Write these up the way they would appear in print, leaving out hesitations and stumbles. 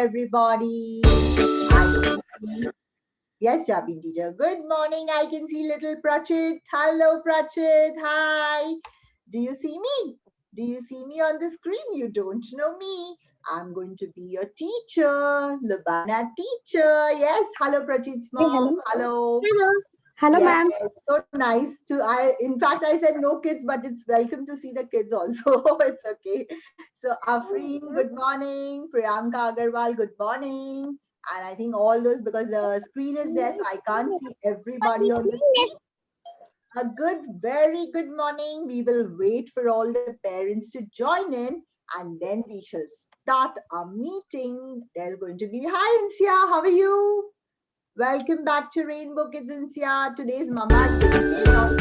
everybody. I can see, yes, Jabin teacher. Good morning. I can see little Prachit. Hello, Prachit. Hi. Do you see me? Do you see me on the screen? You don't know me. I'm going to be your teacher, Labana teacher. Yes. Hello, Prachit's mom. Hello. Hello, Yeah, ma'am. it's so nice to in fact I said no kids, but it's welcome to see the kids also. It's okay. So Afreen, good morning. Priyanka Agarwal, good morning. And I think all those, because the screen is there, so I can't see everybody on the screen. A good, very good morning. We will wait for all the parents to join in, and then we shall start our meeting. There's going to be, hi Insia, how are you? Welcome back to Rainbow Kids Insia. Today's Mama's Day. Okay, now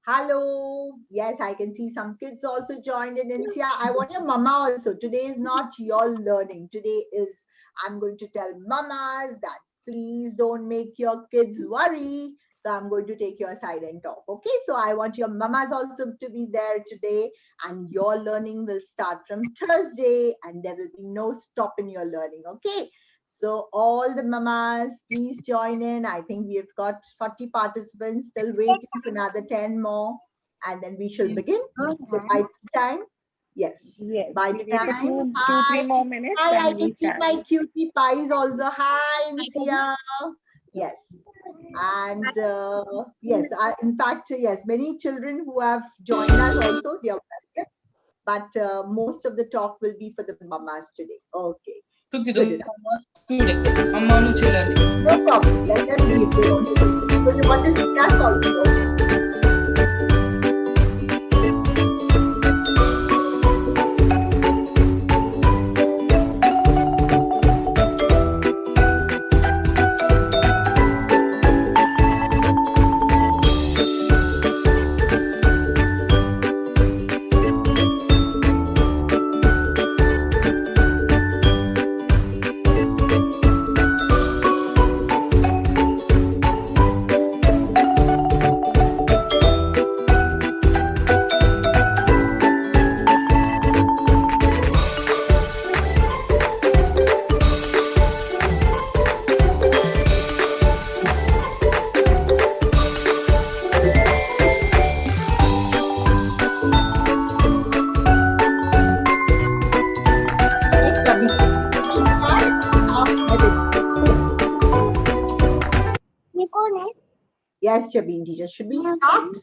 hello. Yes, I can see some kids also joined in Insia. I want your mama also. Today is not your learning. Today is, I'm going to tell mamas that please don't make your kids worry. So I'm going to take your side and talk. Okay, so I want your mamas also to be there today, and your learning will start from Thursday, and there will be no stop in your learning. Okay. So all the mamas, please join in. I think we have got 40 participants, still waiting for another 10 more, and then we shall begin. So by the time, yes, by the time, hi, 2-3 more minutes. hi, I can see my cutie pies also. Hi, Insia. Yes. And yes, in fact, yes, many children who have joined us also, they are welcome. But most of the talk will be for the mamas today. Okay. Good enough. No problem. Let them be if they want to do. Because they want to see us also. Yes, Jabin teacher, should we start?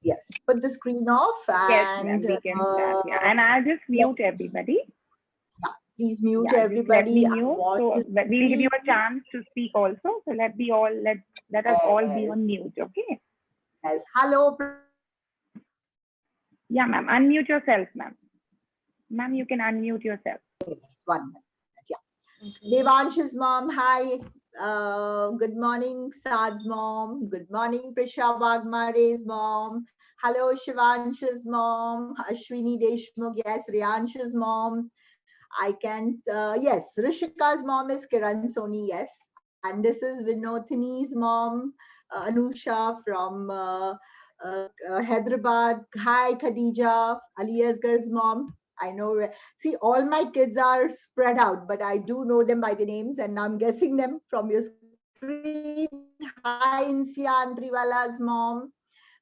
Yes, put the screen off and Yes, we can start. Yeah. And I'll just mute everybody. Yeah, please mute Yeah, everybody. Let me mute. So we'll give you a chance to speak also. So let us all be on mute, okay? Yes. Hello. Yeah, ma'am. Unmute yourself, ma'am. Ma'am, you can unmute yourself. Yes, 1 minute. Yeah. Devanshu's mom, hi. Good morning, Saad's mom. Good morning, Prisha Wagmare's mom. Hello, Shivanshu's mom. Ashwini Deshmukh, yes, Riyanshu's mom. I can, yes, Rishika's mom is Kiran Soni, yes. And this is Vinodhini's mom, Anusha from Hyderabad. Hi, Khadija, Ali Asgar's mom. I know. See, all my kids are spread out, but I do know them by the names, and I'm guessing them from your screen. Hi, Insia Andriwala's mom.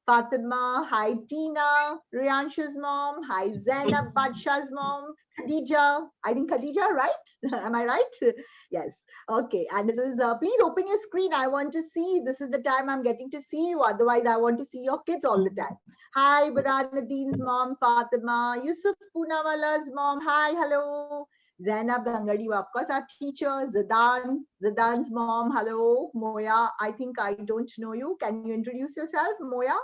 Fatima, hi Tina, Rianshu's mom, hi Zainab Badshah's mom, Khadija. I think Khadija, right? Am I right? Yes. Okay. And this is, please open your screen. I want to see. This is the time I'm getting to see you. Otherwise, I want to see your kids all the time. Hi, Burhanuddin's mom, Fatima, Yusuf Poonawala's mom. Hi, hello. Zainab Gangadi, of course, our teacher, Zidan's mom. Hello, Moya. I think I don't know you. Can you introduce yourself, Moya?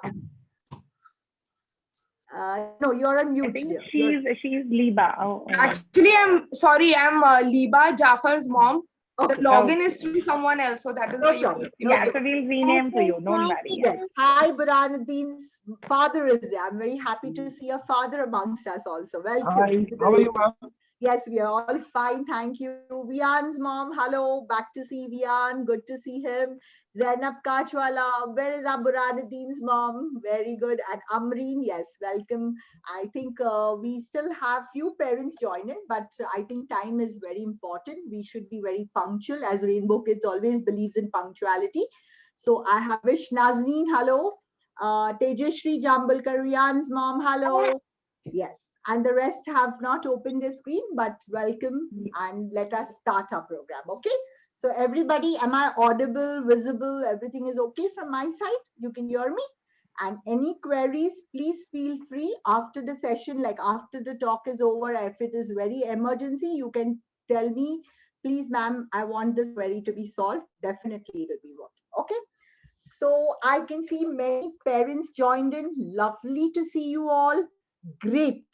No, you're on I mute, think dear. You're... she's Liba. Actually, I'm sorry. I'm Liba Jafar's mom. The Okay. login is through someone else, so that is No why you. problem. No Yeah, so problem. we'll rename for you. Don't worry. Yes. Hi, Burhanuddin's father is there. I'm very happy to see a father amongst us also. Welcome. Hi, how are you, ma'am? Yes, we are all fine. Thank you. Vian's mom, hello. Back to see Vian. Good to see him. Zainab Kachwala. Where is Burhanuddin's mom? Very good. And Amreen, yes, welcome. I think we still have few parents joining, but I think time is very important. We should be very punctual, as Rainbow Kids always believes in punctuality. So I have Vish Nazneen, hello. Tejashri Jambalkar, Rian's mom, hello. Yes, and the rest have not opened their screen, but welcome and let us start our program. Okay. So everybody, am I audible, visible? Everything is okay from my side? You can hear me? And any queries, please feel free after the session, like after the talk is over. If it is very emergency, you can tell me, please, ma'am, I want this query to be solved. Definitely it will be working. Okay. So I can see many parents joined in. Lovely to see you all. Great.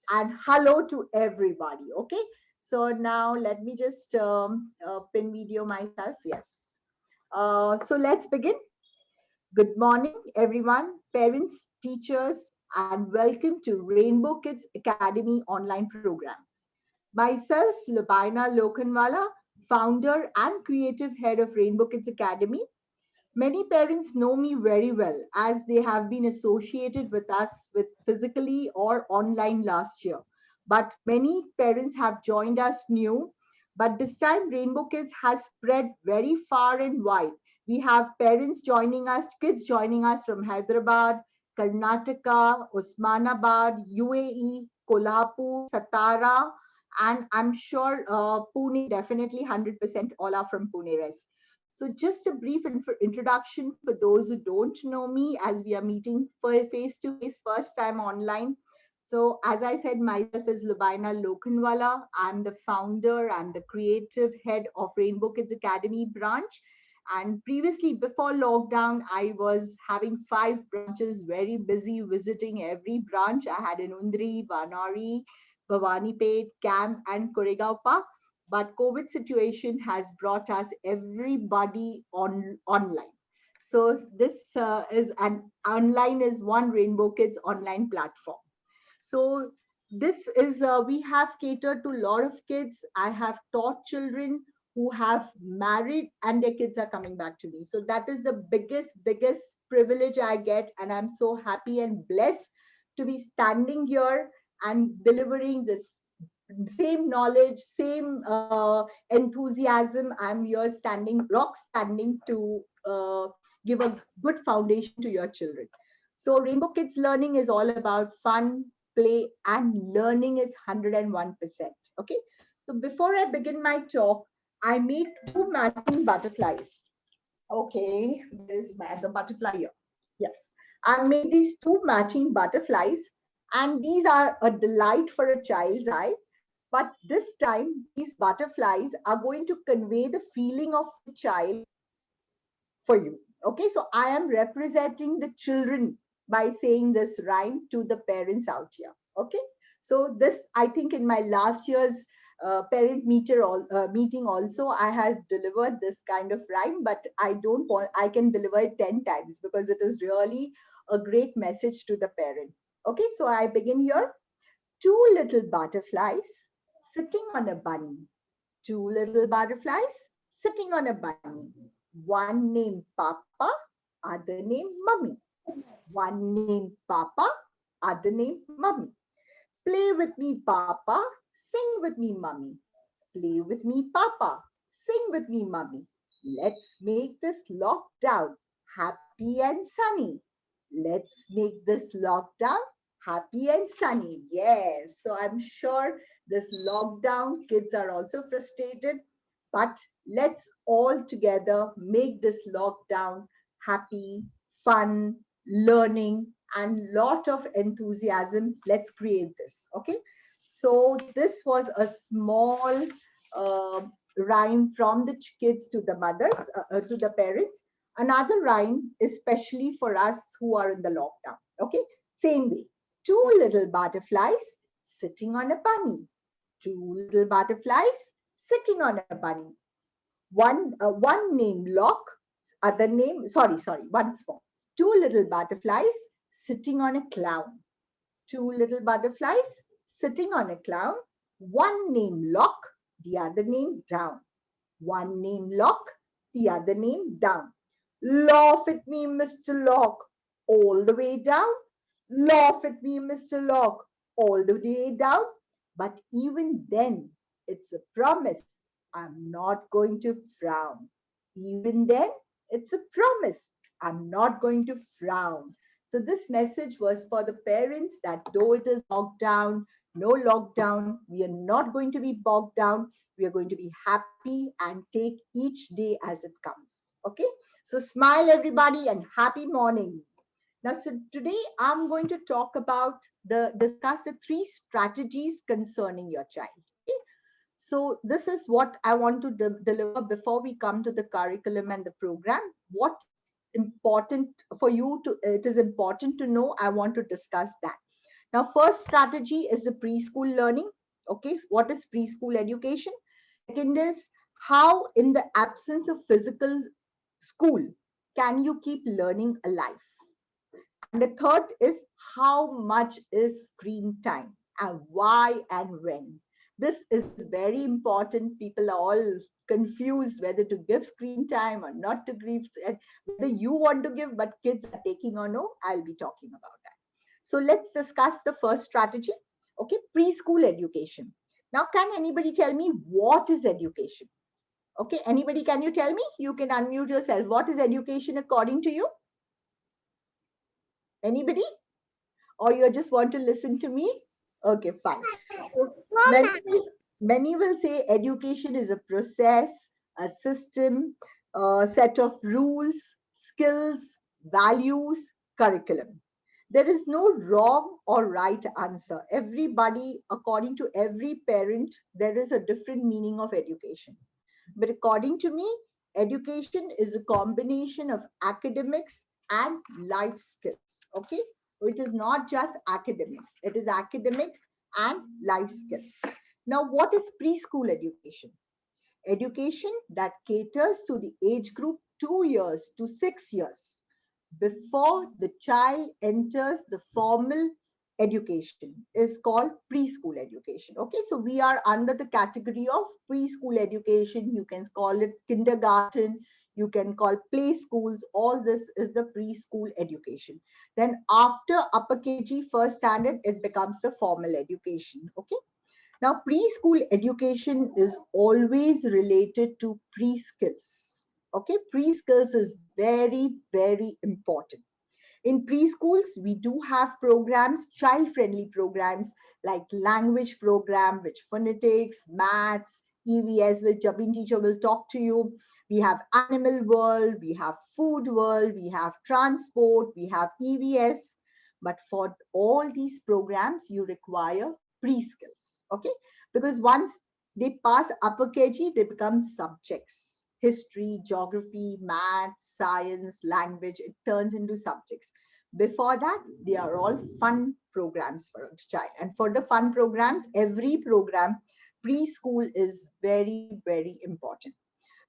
And hello to everybody. Okay. So now let me just pin video myself. Yes. So let's begin. Good morning, everyone, parents, teachers, and welcome to Rainbow Kids Academy online program. Myself, Lubaina Lokhanwala, founder and creative head of Rainbow Kids Academy. Many parents know me very well as they have been associated with us with physically or online last year. But many parents have joined us new. But this time Rainbow Kids has spread very far and wide. We have parents joining us, kids joining us from Hyderabad, Karnataka, Osmanabad, UAE, Kolhapur, Satara, and I'm sure Pune, definitely 100% all are from Pune rest. So just a brief introduction for those who don't know me, as we are meeting face to face, first time online. So as I said, myself is Lubaina Lokhanwala. I'm the founder, I'm the creative head of Rainbow Kids Academy branch. And previously, before lockdown, I was having 5 branches, very busy visiting every branch. I had in Undri, Banari, Bhawanipet, Camp, and Koregaon Park. But COVID situation has brought us everybody online. So this is an online is one Rainbow Kids online platform. So this is we have catered to a lot of kids. I have taught children who have married and their kids are coming back to me. So that is the biggest privilege I get, and I'm so happy and blessed to be standing here and delivering this same knowledge, same enthusiasm. I'm here rock standing to give a good foundation to your children. So Rainbow Kids Learning is all about fun, play, and learning is 101%. Okay. So before I begin my talk, I made 2 matching butterflies. Okay, there's the butterfly here. Yes, I made these 2 matching butterflies, and these are a delight for a child's eye. But this time, these butterflies are going to convey the feeling of the child for you. Okay, so I am representing the children by saying this rhyme to the parents out here. Okay, so this, I think in my last year's parent meeting also, I had delivered this kind of rhyme, but I don't want, I can deliver it 10 times because it is really a great message to the parent. Okay, so I begin here. 2 little butterflies sitting on a bunny. 2 little butterflies sitting on a bunny. One named Papa, other named Mummy. One named Papa, other named Mummy. Play with me, Papa. Sing with me, Mummy. Play with me, Papa. Sing with me, Mummy. Let's make this lockdown happy and sunny. Let's make this lockdown happy and sunny. Yes. So I'm sure this lockdown, kids are also frustrated, but let's all together make this lockdown happy, fun, learning, and lot of enthusiasm. Let's create this. Okay. So this was a small uh, rhyme from the kids to the mothers, to the parents. Another rhyme, especially for us who are in the lockdown. Okay, same way. Two little butterflies sitting on a bunny. Two little butterflies sitting on a bunny. One named Lock, other name, sorry, once more. Two little butterflies sitting on a clown. Two little butterflies sitting on a clown. One named Lock, the other named Down. One named Lock, the other named Down. Laugh at me, Mr. Lock, all the way down. Laugh at me, Mr. Lock, all the way down. But even then, it's a promise. I'm not going to frown. Even then, it's a promise. I'm not going to frown. So this message was for the parents that though it is lockdown, no lockdown, we are not going to be bogged down. We are going to be happy and take each day as it comes. Okay. So smile everybody and happy morning. Now, so today I'm going to talk about discuss the three strategies concerning your child. Okay? So this is what I want to deliver before we come to the curriculum and the program. What important for you to, it is important to know, I want to discuss that. Now, first strategy is the preschool learning. Okay, what is preschool education? Second is how in the absence of physical school can you keep learning alive? And the third is how much is screen time and why and when. This is very important. People are all confused whether to give screen time or not to give, and whether you want to give, but kids are taking or no. I'll be talking about that. So let's discuss the first strategy. Okay, preschool education. Now, can anybody tell me what is education? Okay, anybody, can you tell me? You can unmute yourself. What is education according to you? Anybody? Or you just want to listen to me? Okay, fine. So many will say education is a process, a system, a set of rules, skills, values, curriculum. There is no wrong or right answer. Everybody, according to every parent, there is a different meaning of education. But according to me, education is a combination of academics and life skills. Okay. It is not just academics, it is academics and life skills. Now, what is preschool education? Education that caters to the age group 2 years to 6 years before the child enters the formal education is called preschool education. Okay, so we are under the category of preschool education. You can call it kindergarten, you can call play schools. All this is the preschool education. Then after upper KG first standard, it becomes the formal education. Okay, now preschool education is always related to pre-skills. Okay, pre-skills is very, very important. In preschools, we do have programs, child-friendly programs like language program, which phonetics, maths, EVS, which Jabin teacher will talk to you. We have animal world, we have food world, we have transport, we have EVS. But for all these programs, you require pre-skills, okay? Because once they pass upper KG, they become subjects. History, geography, math, science, language, it turns into subjects. Before that, they are all fun programs for a child. And for the fun programs, every program, preschool is very, very important.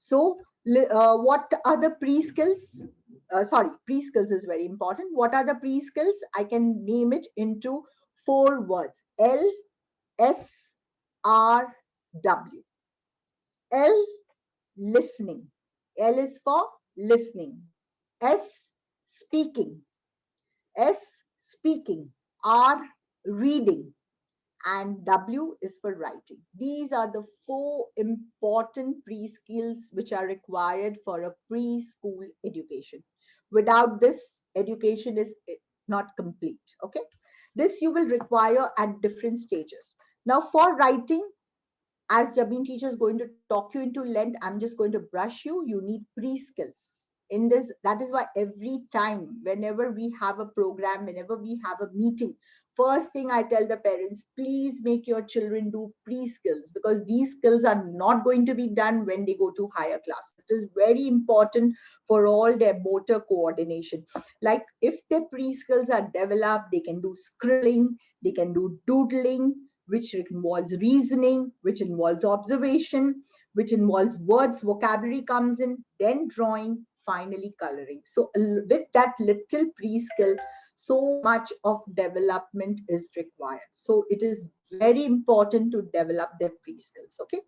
So, what are the pre-skills? Pre-skills is very important. What are the pre-skills? I can name it into 4 words. L, S, R, W. L, listening. L is for listening. S, speaking. S, speaking, R, reading, and W is for writing. These are the 4 important pre-skills which are required for a preschool education. Without this, education is not complete. Okay. This you will require at different stages. Now for writing, as Jabin teacher is going to talk you into length, I'm just going to brush you. You need pre-skills. In this, that is why every time, whenever we have a program, whenever we have a meeting, first thing I tell the parents, please make your children do pre-skills, because these skills are not going to be done when they go to higher classes. It is very important for all their motor coordination. Like if their pre-skills are developed, they can do scribbling, they can do doodling, which involves reasoning, which involves observation, which involves words, vocabulary comes in, then drawing, finally coloring. So with that little pre-skill, so much of development is required. So it is very important to develop their pre-skills, okay?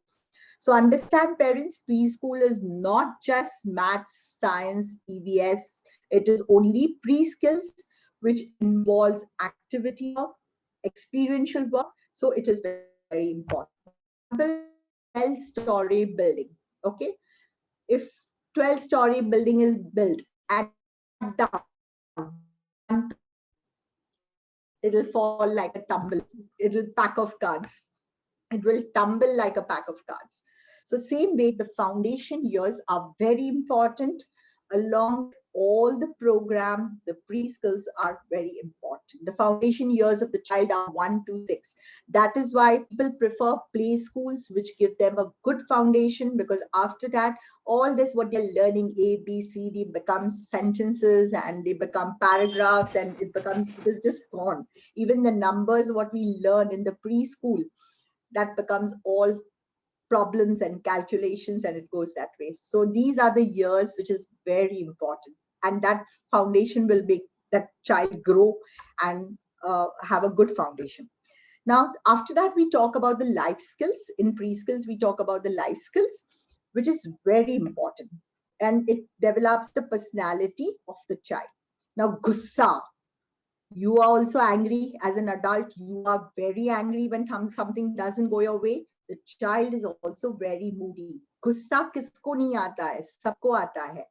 So understand parents, preschool is not just maths, science, EVS. It is only pre-skills, which involves activity work, experiential work. So it is very, very important. 12-story building, okay? If 12-story building is built at down, it'll fall like a tumble. It'll pack of cards. It will tumble like a pack of cards. So same way, the foundation years are very important. Along with all the program, the pre-skills are very important. The foundation years of the child are 1 to 6. That is why people prefer play schools, which give them a good foundation, because after that, all this what they're learning, A, B, C, D, becomes sentences and they become paragraphs, and it is just gone. Even the numbers, what we learn in the preschool, that becomes all problems and calculations, and it goes that way. So these are the years which is very important, and that foundation will make that child grow and have a good foundation. Now after that, we talk about the life skills. In pre-skills, we talk about the life skills, which is very important, and it develops the personality of the child. Now gussa, you are also angry as an adult. You are very angry when something doesn't go your way. The child is also very moody. Gussa kisko nahi aata hai, sabko aata hai.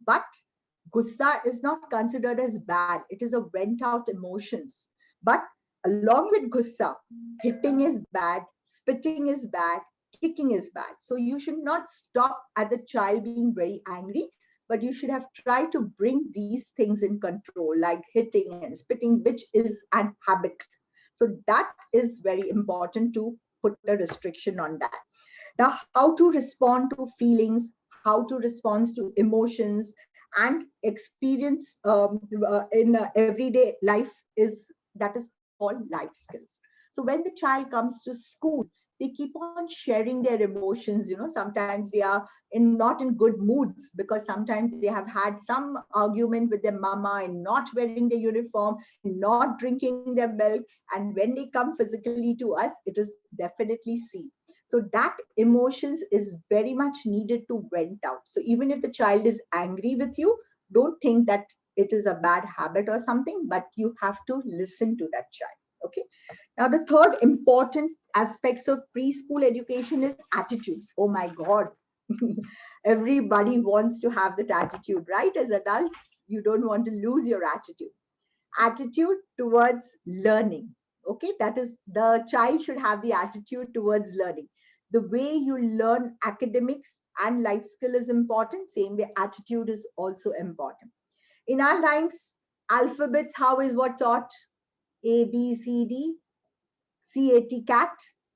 But gussa is not considered as bad. It is a went out emotions. But along with gussa, hitting is bad, spitting is bad, kicking is bad. So you should not stop at the child being very angry, but you should have tried to bring these things in control, like hitting and spitting, which is an habit. So that is very important to put a restriction on that. Now, how to respond to feelings, how to respond to emotions and experience in everyday life, that is called life skills. So when the child comes to school, they keep on sharing their emotions. Sometimes they are not in good moods, because sometimes they have had some argument with their mama and not wearing their uniform, not drinking their milk, and when they come physically to us, it is definitely seen. So that emotions is very much needed to vent out. So even if the child is angry with you, don't think that it is a bad habit or something, but you have to listen to that child. Okay. Now, the third important aspects of preschool education is attitude. Oh my God. Everybody wants to have that attitude, right? As adults, you don't want to lose your attitude. Attitude towards learning. Okay. That is, the child should have the attitude towards learning. The way you learn academics and life skill is important. Same way, attitude is also important. In our lives, alphabets, how is what taught? A, B, C, D, C-A-T, cat,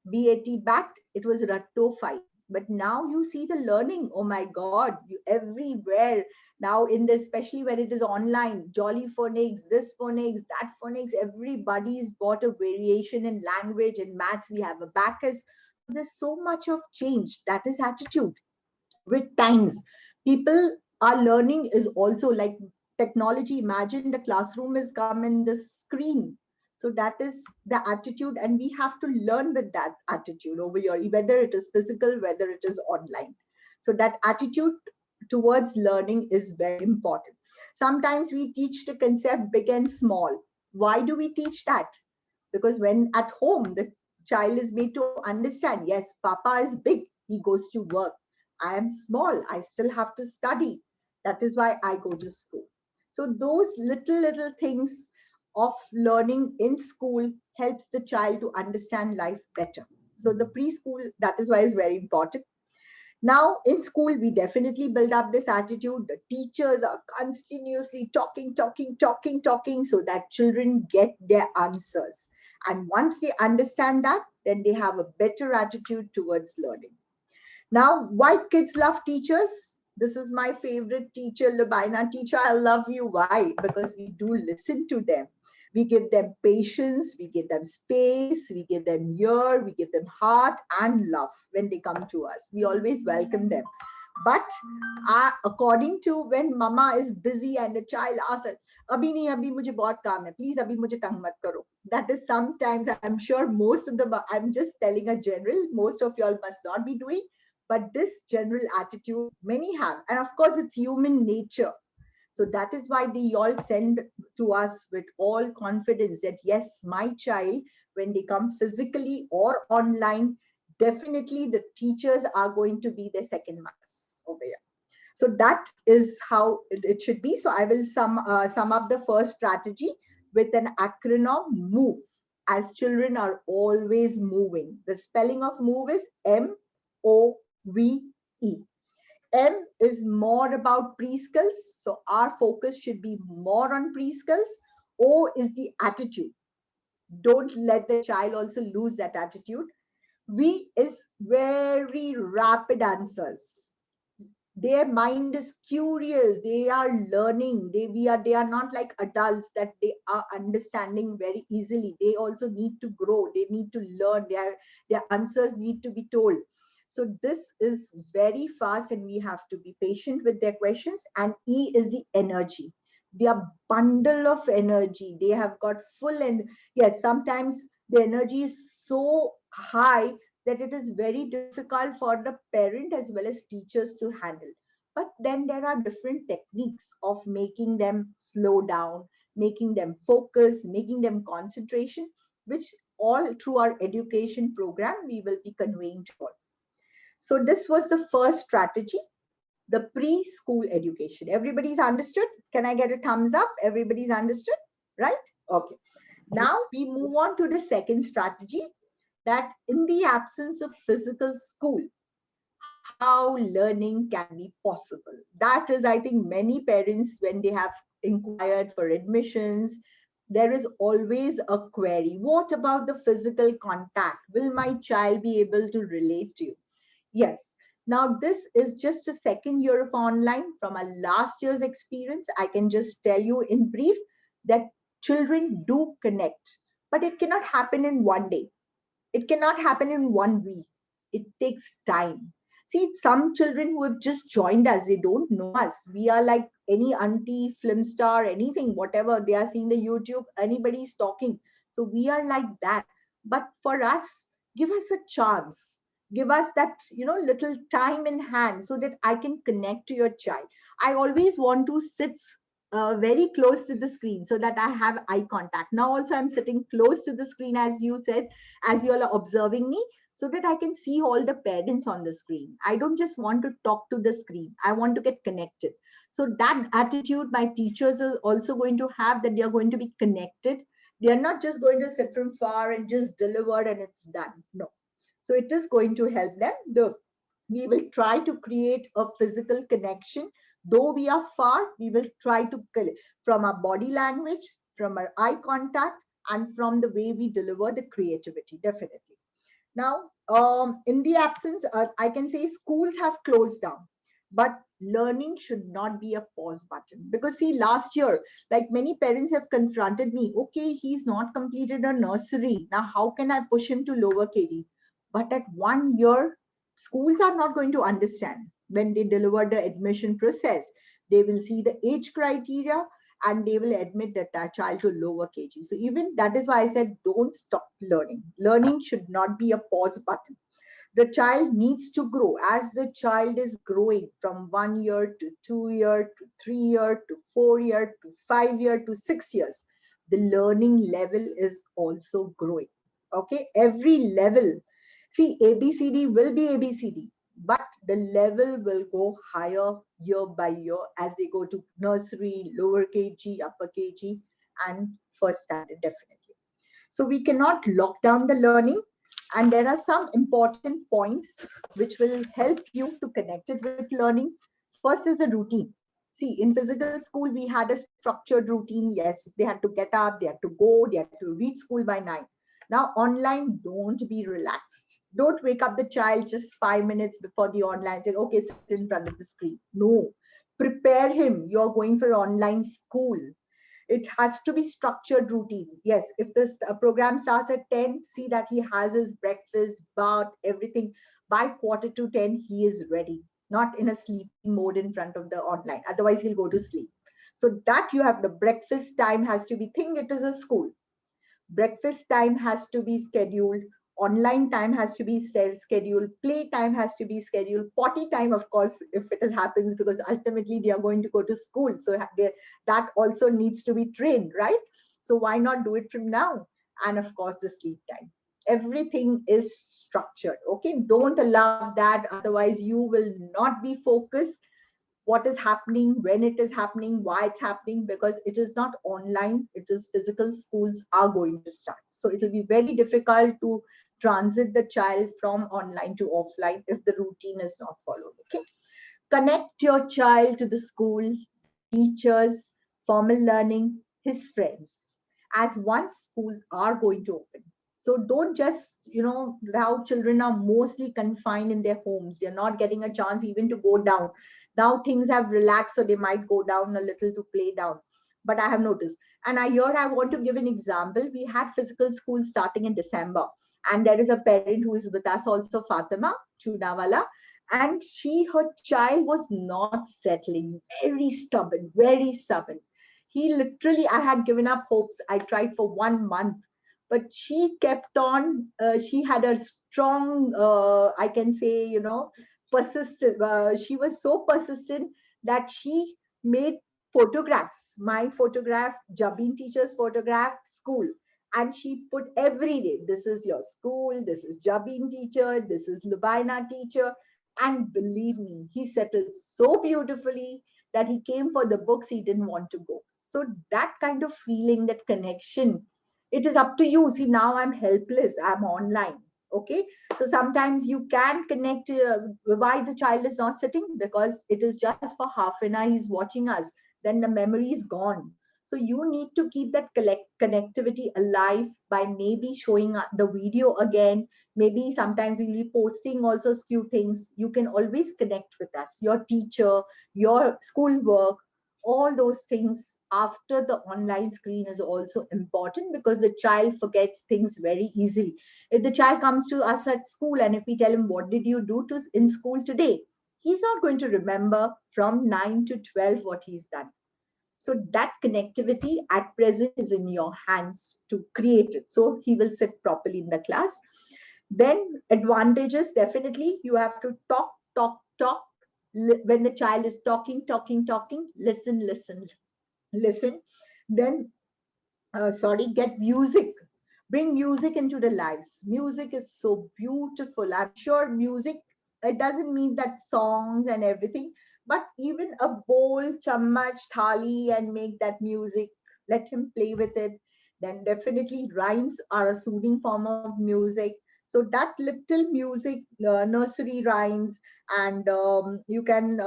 B-A-T, bat. It was ratto fight. But now you see the learning. Oh my God, everywhere. Now in this, especially when it is online, Jolly phonics, this phonics, that phonics, everybody's bought a variation in language. In maths, we have abacus. There's so much of change. That is attitude. With times, people are learning is also like technology. Imagine the classroom is come in the screen. So that is the attitude, and we have to learn with that attitude over here, whether it is physical, whether it is online. So that attitude towards learning is very important. Sometimes we teach the concept big and small. Why do we teach that? Because when at home, the child is made to understand, yes, Papa is big, he goes to work. I am small, I still have to study. That is why I go to school. So those little things of learning in school helps the child to understand life better. So the preschool, that is why is very important. Now, in school, we definitely build up this attitude. The teachers are continuously talking, so that children get their answers. And once they understand that, then they have a better attitude towards learning. Now, why kids love teachers? This is my favorite teacher, Lubaina teacher. I love you. Why? Because we do listen to them. We give them patience, we give them space, we give them ear, we give them heart and love when they come to us. We always welcome them. But according to when mama is busy and the child asks, abhi nahi, abhi mujhe bahut kaam hai, please abhi mujhe tang mat karo. That is sometimes, I'm sure most of the, I'm just telling a general, most of y'all must not be doing, but this general attitude many have. And of course, it's human nature. So that is why they all send to us with all confidence that yes, my child, when they come physically or online, definitely the teachers are going to be their second mothers over here. So that is how it should be. So I will sum up the first strategy with an acronym MOVE, as children are always moving. The spelling of MOVE is MOVE. M is more about preschools. So our focus should be more on preschools. O is the attitude. Don't let the child also lose that attitude. V is very rapid answers. Their mind is curious. They are learning. They are not like adults that they are understanding very easily. They also need to grow. They need to learn. Their answers need to be told. So this is very fast and we have to be patient with their questions. And E is the energy. Their bundle of energy. They have got full, and yes, sometimes the energy is so high that it is very difficult for the parent as well as teachers to handle. But then there are different techniques of making them slow down, making them focus, making them concentration, which all through our education program we will be conveying to all. So this was the first strategy, the preschool education. Everybody's understood? Can I get a thumbs up? Everybody's understood, right? Okay. Now we move on to the second strategy, that in the absence of physical school, how learning can be possible. That is, I think, many parents, when they have inquired for admissions, there is always a query. What about the physical contact? Will my child be able to relate to you? Yes. Now, this is just a second year of online. From our last year's experience, I can just tell you in brief that children do connect, but it cannot happen in one day. It cannot happen in 1 week. It takes time. See, some children who have just joined us, they don't know us. We are like any auntie, film star, anything, whatever. They are seeing the YouTube, anybody is talking. So we are like that. But for us, give us a chance. Give us that, little time in hand so that I can connect to your child. I always want to sit very close to the screen so that I have eye contact. Now also I'm sitting close to the screen, as you said, as you all are observing me, so that I can see all the parents on the screen. I don't just want to talk to the screen. I want to get connected. So that attitude my teachers are also going to have, that they are going to be connected. They are not just going to sit from far and just deliver and it's done. No. So it is going to help them. We will try to create a physical connection. Though we are far, we will try to, from our body language, from our eye contact, and from the way we deliver the creativity, definitely. Now, in the absence, I can say schools have closed down, but learning should not be a pause button. Because see, last year, like many parents have confronted me, okay, he's not completed a nursery. Now, how can I push him to lower KG? But at 1 year, schools are not going to understand. When they deliver the admission process, they will see the age criteria and they will admit that child to lower KG. So even that is why I said, don't stop learning. Learning should not be a pause button. The child needs to grow. As the child is growing from 1 year to 2 year to 3 year to 4 year to 5 year to 6 years, the learning level is also growing. Okay, every level. See, ABCD will be ABCD, but the level will go higher year by year as they go to nursery, lower KG, upper KG, and first standard, definitely. So we cannot lock down the learning. And there are some important points which will help you to connect it with learning. First is the routine. See, in physical school, we had a structured routine. Yes, they had to get up, they had to go, they had to reach school by 9. Now, online, don't be relaxed. Don't wake up the child just 5 minutes before the online, say, okay, sit in front of the screen. No, prepare him. You're going for online school. It has to be structured routine. Yes, if this program starts at 10, see that he has his breakfast, bath, everything. By quarter to 10, he is ready, not in a sleeping mode in front of the online. Otherwise, he'll go to sleep. So that you have the breakfast time has to be, think it is a school. Breakfast time has to be scheduled. Online time has to be scheduled. Play time has to be scheduled. Potty time, of course, if it happens, because ultimately they are going to go to school. So that also needs to be trained, right? So why not do it from now? And of course, the sleep time. Everything is structured. Okay, don't allow that. Otherwise, you will not be focused what is happening, when it is happening, why it's happening, because it is not online, it is physical. Schools are going to start. So it will be very difficult to transit the child from online to offline if the routine is not followed. Okay. Connect your child to the school, teachers, formal learning, his friends, as once schools are going to open. So don't just, now children are mostly confined in their homes. They're not getting a chance even to go down. Now things have relaxed, so they might go down a little to play down. But I have noticed. And I want to give an example. We had physical school starting in December. And there is a parent who is with us also, Fatima Chunawala, and her child was not settling, very stubborn, very stubborn. He literally, I had given up hopes. I tried for 1 month, but she kept on. She had a strong, I can say, persistent. She was so persistent that she made photographs, my photograph, Jabin teacher's photograph, school. And she put every day, this is your school, this is Jabin teacher, this is Lubaina teacher. And believe me, he settled so beautifully that he came for the books, he didn't want to go. So that kind of feeling, that connection, it is up to you. See, now I'm helpless, I'm online. Okay. So sometimes you can connect why the child is not sitting, because it is just for half an hour he's watching us. Then the memory is gone. So you need to keep that connectivity alive by maybe showing the video again. Maybe sometimes we'll be posting also a few things. You can always connect with us, your teacher, your schoolwork, all those things after the online screen is also important, because the child forgets things very easily. If the child comes to us at school and if we tell him, what did you do in school today? He's not going to remember from 9 to 12 what he's done. So that connectivity at present is in your hands to create it. So he will sit properly in the class. Then advantages, definitely you have to talk, talk, talk. When the child is talking, listen, listen, listen. Then, get music. Bring music into the lives. Music is so beautiful. I'm sure music, it doesn't mean that songs and everything, but even a bowl, chammach, thali, and make that music. Let him play with it. Then definitely rhymes are a soothing form of music. So that little music, nursery rhymes, and you can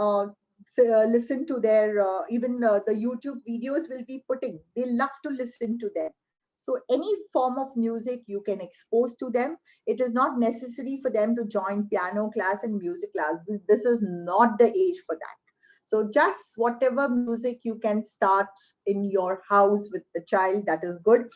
listen to their, even the YouTube videos will be putting. They love to listen to them. So any form of music you can expose to them. It is not necessary for them to join piano class and music class. This is not the age for that. So just whatever music you can start in your house with the child, that is good.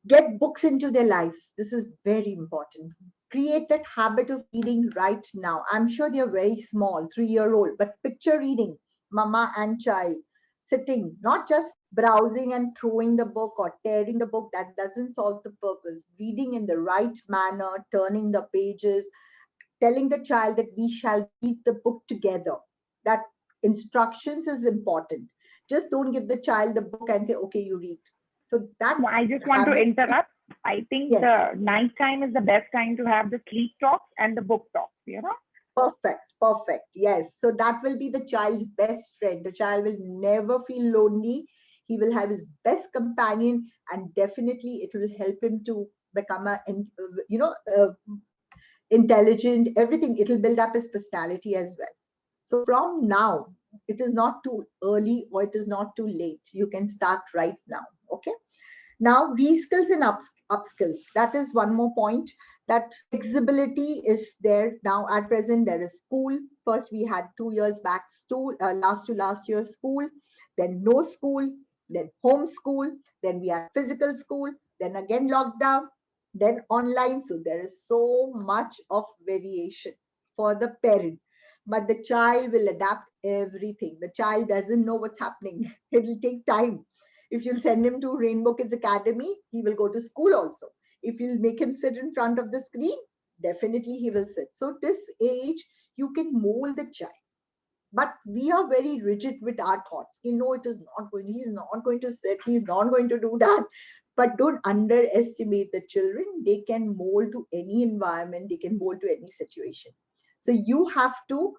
Get books into their lives. This is very important. Create that habit of reading right now. I'm sure they're very small, 3-year-old, but picture reading, mama and child sitting, not just browsing and throwing the book or tearing the book. That doesn't solve the purpose. Reading in the right manner, turning the pages, telling the child that we shall read the book together. That instructions is important. Just don't give the child the book and say, okay, you read. So that I just want to habit, interrupt. I think yes, the night time is the best time to have the sleep talks and the book talks, you know? perfect, perfect. Yes. So that will be the child's best friend. The child will never feel lonely. He will have his best companion, and definitely it will help him to become you know, intelligent, everything. It will build up his personality as well. So from now, it is not too early or it is not too late. You can start right now. Okay. Now, reskills and upskills. That is one more point. That flexibility is there now. At present, there is school. First, we had 2 years back school, last to last year school, then no school, then home school, then we had physical school, then again lockdown, then online. So there is so much of variation for the parent. But the child will adapt everything. The child doesn't know what's happening. It will take time. If you'll send him to Rainbow Kids Academy, he will go to school also. If you'll make him sit in front of the screen, definitely he will sit. So this age, you can mold the child. But we are very rigid with our thoughts. You know, it is not going, he's not going to sit, he's not going to do that. But don't underestimate the children. They can mold to any environment, they can mold to any situation. So you have to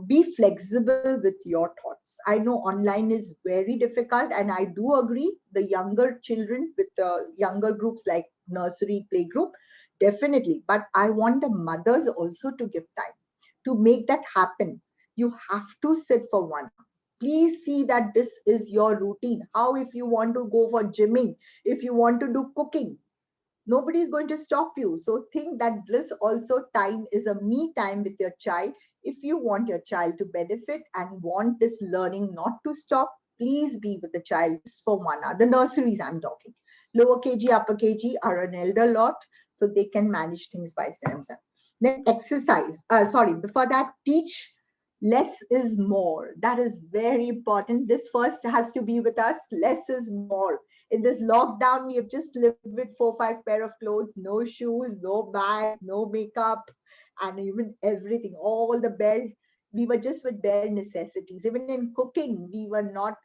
be flexible with your thoughts. I know online is very difficult, and I do agree the younger children with the younger groups like nursery, playgroup, definitely. But I want the mothers also to give time to make that happen. You have to sit for 1 hour. Please see that this is your routine. How if you want to go for gymming, if you want to do cooking, nobody is going to stop you. So think that this also time is a me time with your child. If you want your child to benefit and want this learning not to stop, please be with the child just for 1 hour. The nurseries I'm talking. Lower KG, upper KG are an elder lot, so they can manage things by themselves. Then exercise. Sorry, before that, teach less is more. That is very important. This first has to be with us. Less is more. In this lockdown, we have just lived with 4 5 pair of clothes, no shoes, no bags, no makeup, and even everything, all the bare, we were just with bare necessities. Even in cooking, we were not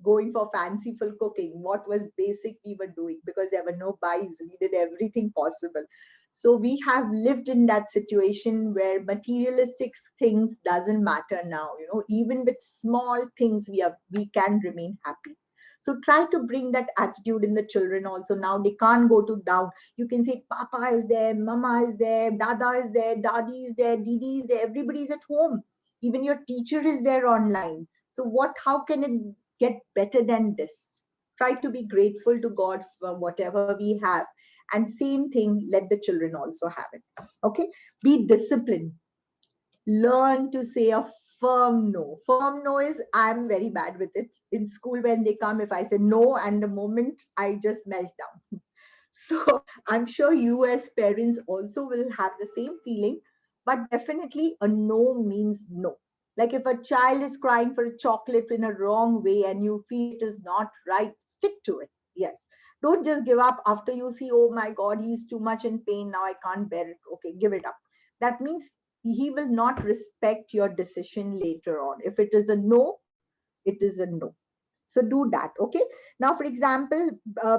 going for fanciful cooking. What was basic, we were doing because there were no buys. We did everything possible. So we have lived in that situation where materialistic things doesn't matter now. You know, even with small things, we can remain happy. So try to bring that attitude in the children also. Now they can't go to down. You can say Papa is there, Mama is there, Dada is there, Dadi is there, Didi is there, everybody's at home. Even your teacher is there online. So how can it get better than this? Try to be grateful to God for whatever we have. And same thing, let the children also have it. Okay, be disciplined. Learn to say a firm no. Firm no is, I'm very bad with it. In school, when they come, if I say no, and the moment I just melt down. So I'm sure you as parents also will have the same feeling, but definitely a no means no. Like if a child is crying for a chocolate in a wrong way and you feel it is not right, stick to it. Yes. Don't just give up after you see, oh my God, he's too much in pain. Now I can't bear it. Okay, give it up. That means he will not respect your decision later on. If it is a no, it is a no. So do that. Okay. Now, for example,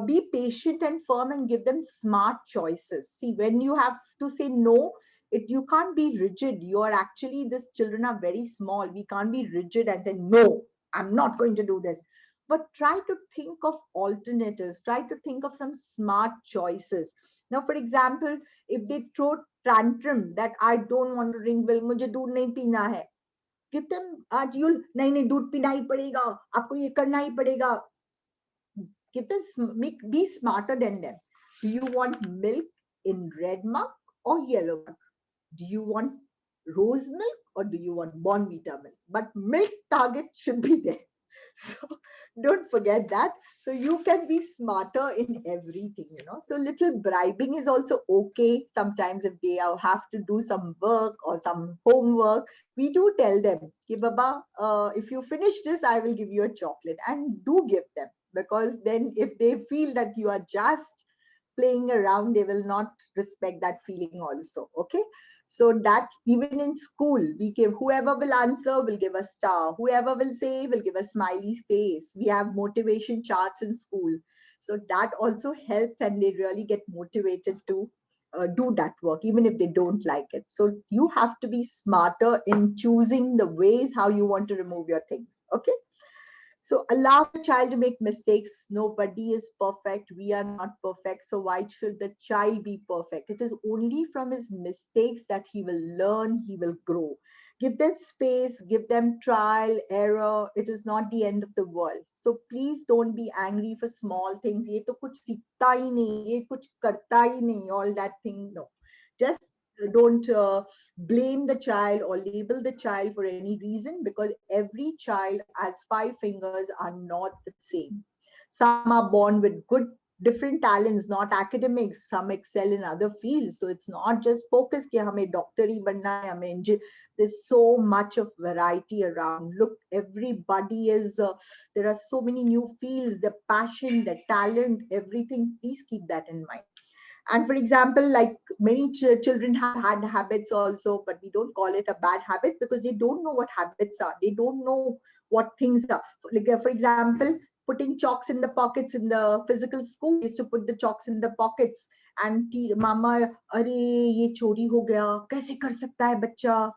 be patient and firm and give them smart choices. See, when you have to say no, you can't be rigid. You are actually, these children are very small. We can't be rigid and say, no, I'm not going to do this. But try to think of alternatives. Try to think of some smart choices. Now, for example, if they throw tantrum that I don't want to drink milk, मुझे दूध नहीं पीना है, give them, आज you नहीं दूध पीना ही पड़ेगा, आपको ये करना ही पड़ेगा. Give them, be smarter than them. Do you want milk in red mug or yellow mug? Do you want rose milk or do you want Bonvita milk? But milk target should be there. So don't forget that. So you can be smarter in everything, you know. So little bribing is also okay. Sometimes if they have to do some work or some homework, we do tell them, "Ki Baba, if you finish this, I will give you a chocolate." And do give them, because then if they feel that you are just playing around, they will not respect that feeling also. Okay. So that even in school, we give, whoever will answer will give a star. Whoever will say will give a smiley face. We have motivation charts in school. So that also helps and they really get motivated to do that work, even if they don't like it. So you have to be smarter in choosing the ways how you want to remove your things. Okay. So allow the child to make mistakes. Nobody is perfect. We are not perfect. So why should the child be perfect? It is only from his mistakes that he will learn, he will grow. Give them space, give them trial, error. It is not the end of the world. So please don't be angry for small things. ये तो कुछ सीखता ही नहीं, ये कुछ करता ही नहीं, all that thing. No. Just don't blame the child or label the child for any reason, because every child has 5 fingers are not the same. Some are born with good different talents, not academics. Some excel in other fields. So it's not just focus कि हमें doctor ही बनना है, हमें engineer. There's so much of variety around. Look, everybody is there are so many new fields, the passion, the talent, everything. Please keep that in mind. And for example, like many children have had habits also, but we don't call it a bad habit because they don't know what habits are. They don't know what things are. Like for example, putting chalks in the pockets in the physical school, used to put the chalks in the pockets and mama, अरे ये चोरी हो गया, कैसे कर सकता है बच्चा?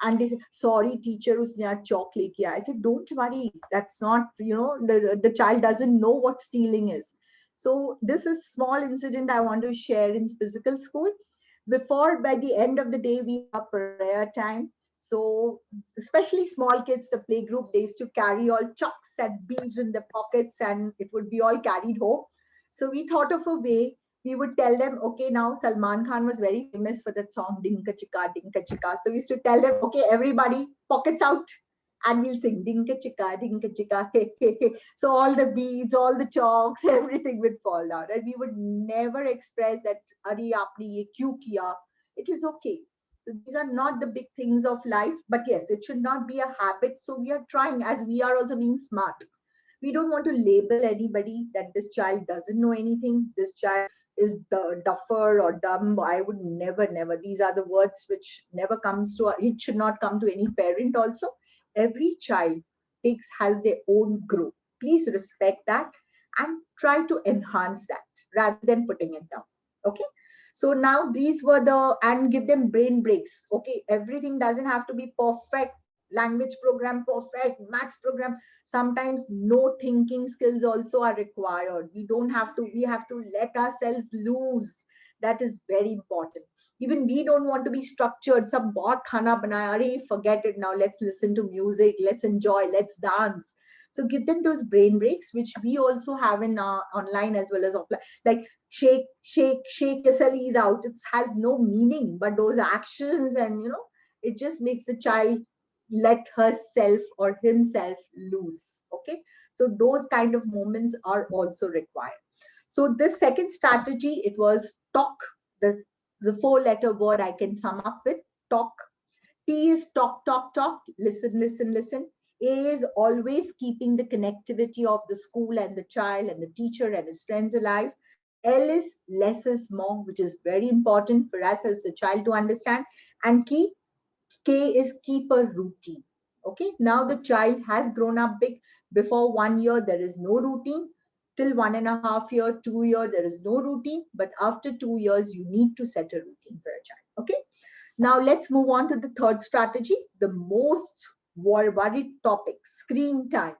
And they say, sorry teacher, usne aaj chalk leke aaya. I said, don't worry, that's not, the child doesn't know what stealing is. So this is small incident I want to share in physical school. By the end of the day, we have prayer time. So especially small kids, the play group, they used to carry all chalks and beads in the pockets and it would be all carried home. So we thought of a way. We would tell them, okay, now Salman Khan was very famous for that song, Dinka Chika, Dinka Chika. So we used to tell them, okay, everybody, pockets out. And we'll sing dinka chika, hey, hey, hey. So all the beads, all the chalks, everything would fall down. And we would never express that, Ari aapne ye kyun kiya? It is okay. So these are not the big things of life, but yes, it should not be a habit. So we are trying, as we are also being smart. We don't want to label anybody that this child doesn't know anything. This child is the duffer or dumb. I would never, never. These are the words which never comes to, it should not come to any parent also. Every child has their own growth. Please respect that and try to enhance that rather than putting it down. Okay. So now these were and give them brain breaks. Okay. Everything doesn't have to be perfect. Language program, perfect. Maths program. Sometimes no thinking skills also are required. We have to let ourselves loose. That is very important. Even we don't want to be structured. Sab bahut khana banaya, arey, forget it now. Let's listen to music. Let's enjoy. Let's dance. So give them those brain breaks, which we also have in online as well as offline. Like shake, shake, shake your cellies out. It has no meaning, but those actions and it just makes the child let herself or himself loose. Okay. So those kind of moments are also required. So this second strategy, it was talk. The 4-letter word I can sum up with, talk. T is talk, talk, talk. Listen, listen, listen. A is always keeping the connectivity of the school and the child and the teacher and his friends alive. L is less is more, which is very important for us as the child to understand. And K is keep a routine. Okay, now the child has grown up big. Before 1 year, there is no routine. Till 1.5 year, 2 year, there is no routine. But after 2 years, you need to set a routine for a child. Okay. Now let's move on to the third strategy, the most worried topic, screen time.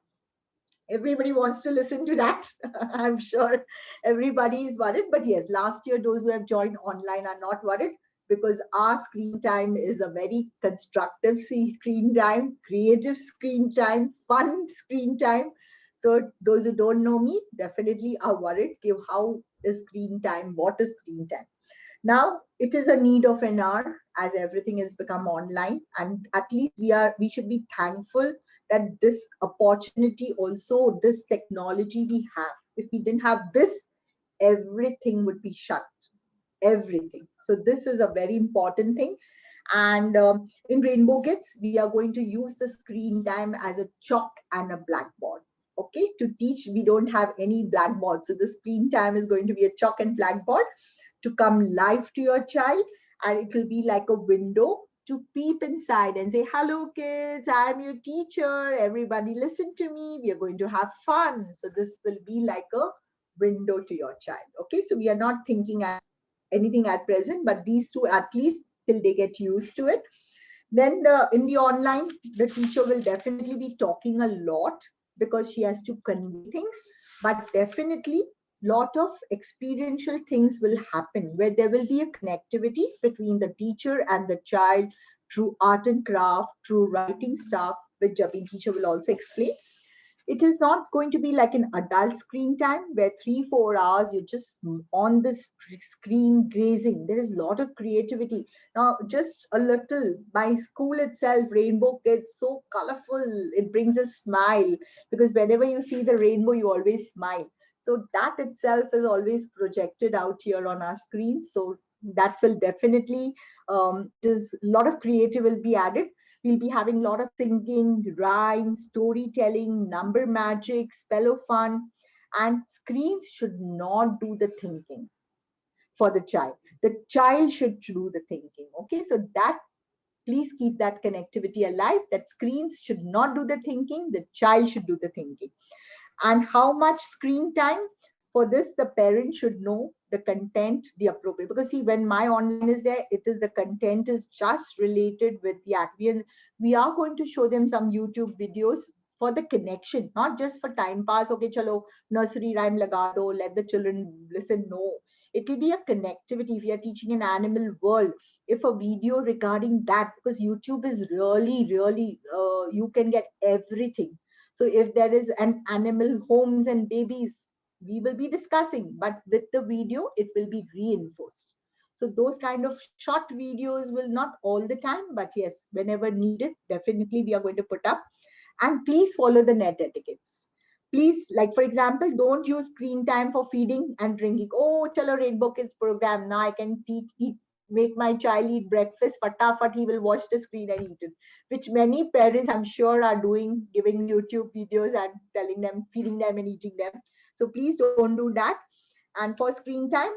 Everybody wants to listen to that. I'm sure everybody is worried. But yes, last year, those who have joined online are not worried because our screen time is a very constructive screen time, creative screen time, fun screen time. So those who don't know me definitely are worried. How is screen time? What is screen time? Now it is a need of an hour as everything has become online, and at least we should be thankful that this opportunity, also this technology we have. If we didn't have this, everything would be shut. Everything. So this is a very important thing. And in Rainbow Kids, we are going to use the screen time as a chalk and a blackboard. Okay, to teach, we don't have any blackboard. So the screen time is going to be a chalk and blackboard to come live to your child. and it will be like a window to peep inside and say, hello kids, I'm your teacher, everybody listen to me, we are going to have fun. So this will be like a window to your child. Okay, so we are not thinking as anything at present, but these two at least till they get used to it. Then in the online, the teacher will definitely be talking a lot because she has to convey things, but definitely lot of experiential things will happen where there will be a connectivity between the teacher and the child through art and craft, through writing stuff, which Jabin teacher will also explain. It is not going to be like an adult screen time where 3 4 hours you're just on the screen grazing. There is a lot of creativity now. Just a little, my school itself, Rainbow Kids, so colorful, it brings a smile because whenever you see the rainbow you always smile. So that itself is always projected out here on our screen. So that will definitely there's a lot of creative will be added. We'll be having a lot of singing, rhyme, storytelling, number magic, spell of fun, and screens should not do the thinking for the child. The child should do the thinking. Okay, so that please keep that connectivity alive. That screens should not do the thinking, the child should do the thinking. And how much screen time? For this, the parent should know the content, the appropriate. Because see, when my online is there, it is the content is just related with the act. We are going to show them some YouTube videos for the connection, not just for time pass. Okay, chalo, nursery rhyme laga do, let the children listen. No, it will be a connectivity. If you are teaching an animal world, if a video regarding that, because YouTube is really, really, you can get everything. So if there is an animal, homes and babies, we will be discussing, but with the video, it will be reinforced. So those kind of short videos will not all the time, but yes, whenever needed, definitely we are going to put up. And please follow the net etiquettes. Please, like for example, don't use screen time for feeding and drinking. Oh, chalo Rainbow Kids program. Now I can eat, make my child eat breakfast. Fatafat, he will watch the screen and eat it. Which many parents, I'm sure, are doing, giving YouTube videos and telling them, feeding them and eating them. So please don't do that. And for screen time,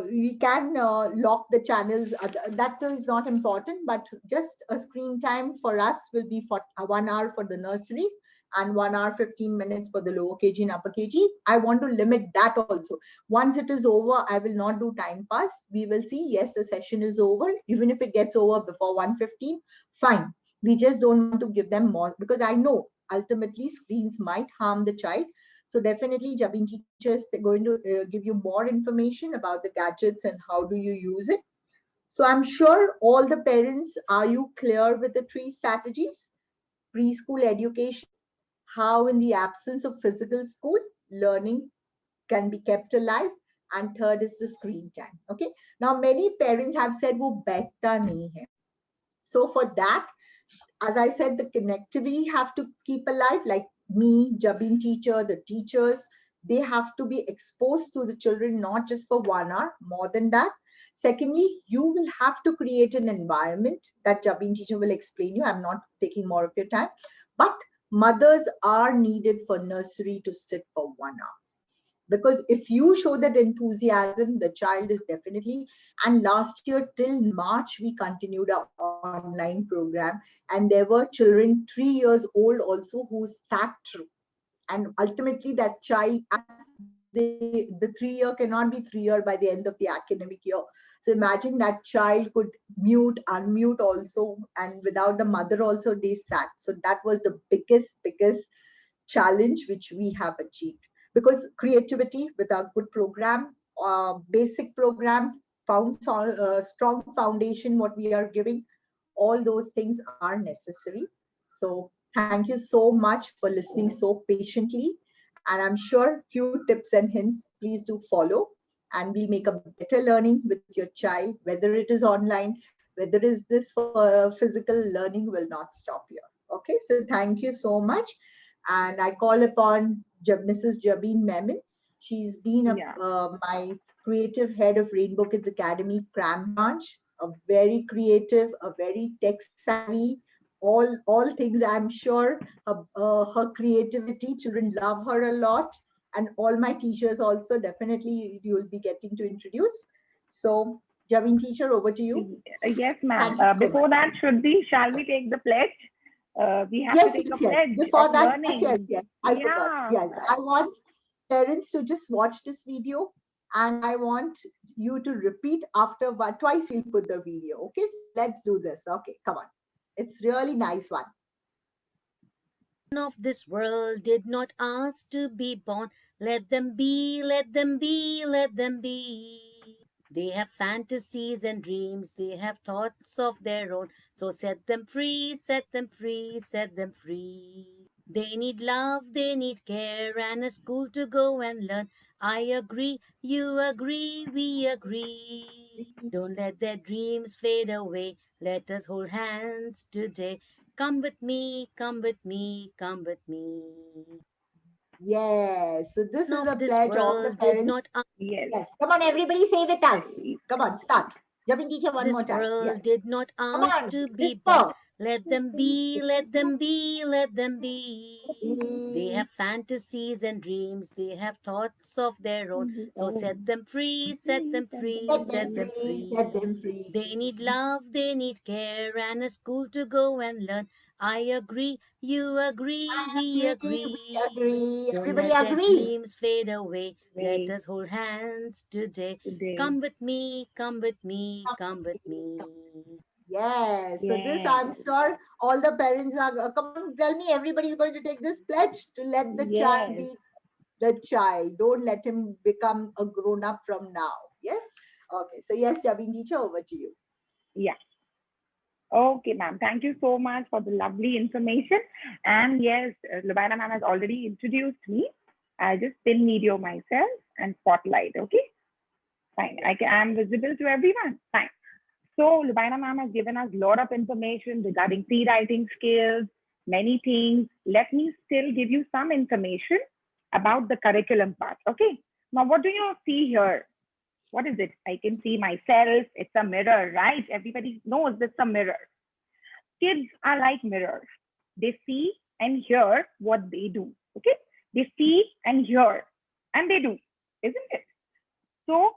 we can lock the channels. That is not important, but just a screen time for us will be for 1 hour for the nurseries and 1 hour 15 minutes for the lower KG and upper KG. I want to limit that also. Once it is over, I will not do time pass. We will see, yes, the session is over. Even if it gets over before 1:15, fine. We just don't want to give them more because I know ultimately screens might harm the child. So definitely Jabin teachers, they're going to give you more information about the gadgets and how do you use it. So I'm sure all the parents, are you clear with the 3 strategies? Preschool education, how in the absence of physical school, learning can be kept alive. And third is the screen time. Okay. Now many parents have said, wo beta nahi hai. So for that, as I said, the connectivity have to keep alive, like me, Jabin teacher, the teachers, they have to be exposed to the children, not just for 1 hour, more than that. Secondly, you will have to create an environment that Jabin teacher will explain you. I'm not taking more of your time, but mothers are needed for nursery to sit for 1 hour. Because if you show that enthusiasm, the child is definitely. And last year till March we continued our online program, and there were children 3 years old also who sat through. And ultimately that child, as the 3 year cannot be 3 year by the end of the academic year. So imagine that child could mute, unmute also, and without the mother also they sat. So that was the biggest challenge which we have achieved. Because creativity with a good program, basic program, found strong foundation, what we are giving, all those things are necessary. So thank you so much for listening so patiently. And I'm sure few tips and hints, please do follow. And we'll make a better learning with your child, whether it is online, whether it is this for physical learning will not stop here. Okay, so thank you so much. And I call upon Mrs. Jabin Memon. She's been Yeah. my creative head of Rainbow Kids Academy Cram Branch, a very creative, a very tech savvy, all things. I'm sure her creativity, children love her a lot, and all my teachers also definitely you will be getting to introduce. So Javin teacher, over to you. Yes, ma'am. Thank you so Before much. that, shall we take the pledge? We have Yes, to take yes, a yes. pledge Before of that, learning. yes. I forgot. Yeah. Yes, I want parents to just watch this video, and I want you to repeat after twice. We'll put the video. Okay, let's do this. Okay, come on. It's really nice one. Of this world did not ask to be born. Let them be, let them be, let them be. They have fantasies and dreams, they have thoughts of their own. So set them free, set them free, set them free. They need love, they need care, and a school to go and learn. I agree, you agree, we agree. Don't let their dreams fade away. Let us hold hands today. Come with me, come with me, come with me. Yes. So this is a This pledge of the world did parents. not Yes. Yes. Come on, everybody, say with us. Come on, start. Javin teacher, one This more time. world Yes. did not Come ask on, to be born. whisper. Let them be, let them be, let them be. They have fantasies and dreams, they have thoughts of their own. So set them free, set them free, Set set them them free. free. Set them free. They need love, they need care, and a school to go and learn. I agree, you agree, we agree. We agree. Don't Everybody let their agrees. dreams fade away. Let Wait. us hold hands today. Today. Come with me, come with me, come with me. Yes. So this, Yes. I'm sure all the parents are. Come on, tell me, everybody's going to take this pledge to let the child Yes. be the child. Don't let him become a grown up from now. Yes. Okay. So yes, Javin teacher, over to you. Yeah. Okay, ma'am. Thank you so much for the lovely information. And yes, Lubaina ma'am has already introduced me. I'll just pin video myself and spotlight. Okay. Fine. Yes. I'm visible to everyone. Fine. So Lubaina ma'am has given us a lot of information regarding pre-writing skills, many things. Let me still give you some information about the curriculum part. Okay. Now, what do you see here? What is it? I can see myself. It's a mirror, right? Everybody knows it's a mirror. Kids are like mirrors. They see and hear what they do. Okay. They see and hear and they do, isn't it? So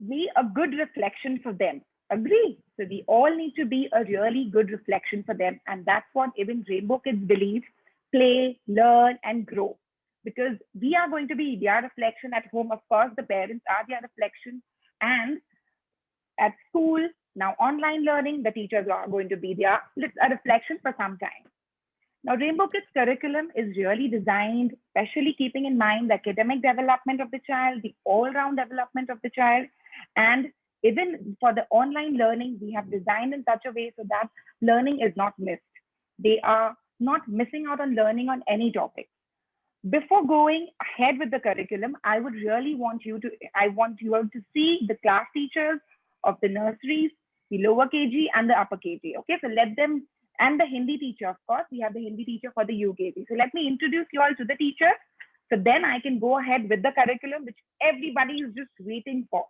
be a good reflection for them. Agree? So we all need to be a really good reflection for them. And that's what even Rainbow Kids believe: play, learn, and grow. Because we are going to be their reflection at home. Of course, the parents are their reflection. And at school, now online learning, the teachers are going to be their a reflection for some time. Now, Rainbow Kids curriculum is really designed, especially keeping in mind the academic development of the child, the all-round development of the child, and even for the online learning, we have designed in such a way so that learning is not missed. They are not missing out on learning on any topic. Before going ahead with the curriculum, I want you all to see the class teachers of the nurseries, the lower KG and the upper KG. Okay, so let them, and the Hindi teacher, of course, we have the Hindi teacher for the UKG. So let me introduce you all to the teacher. So then I can go ahead with the curriculum, which everybody is just waiting for.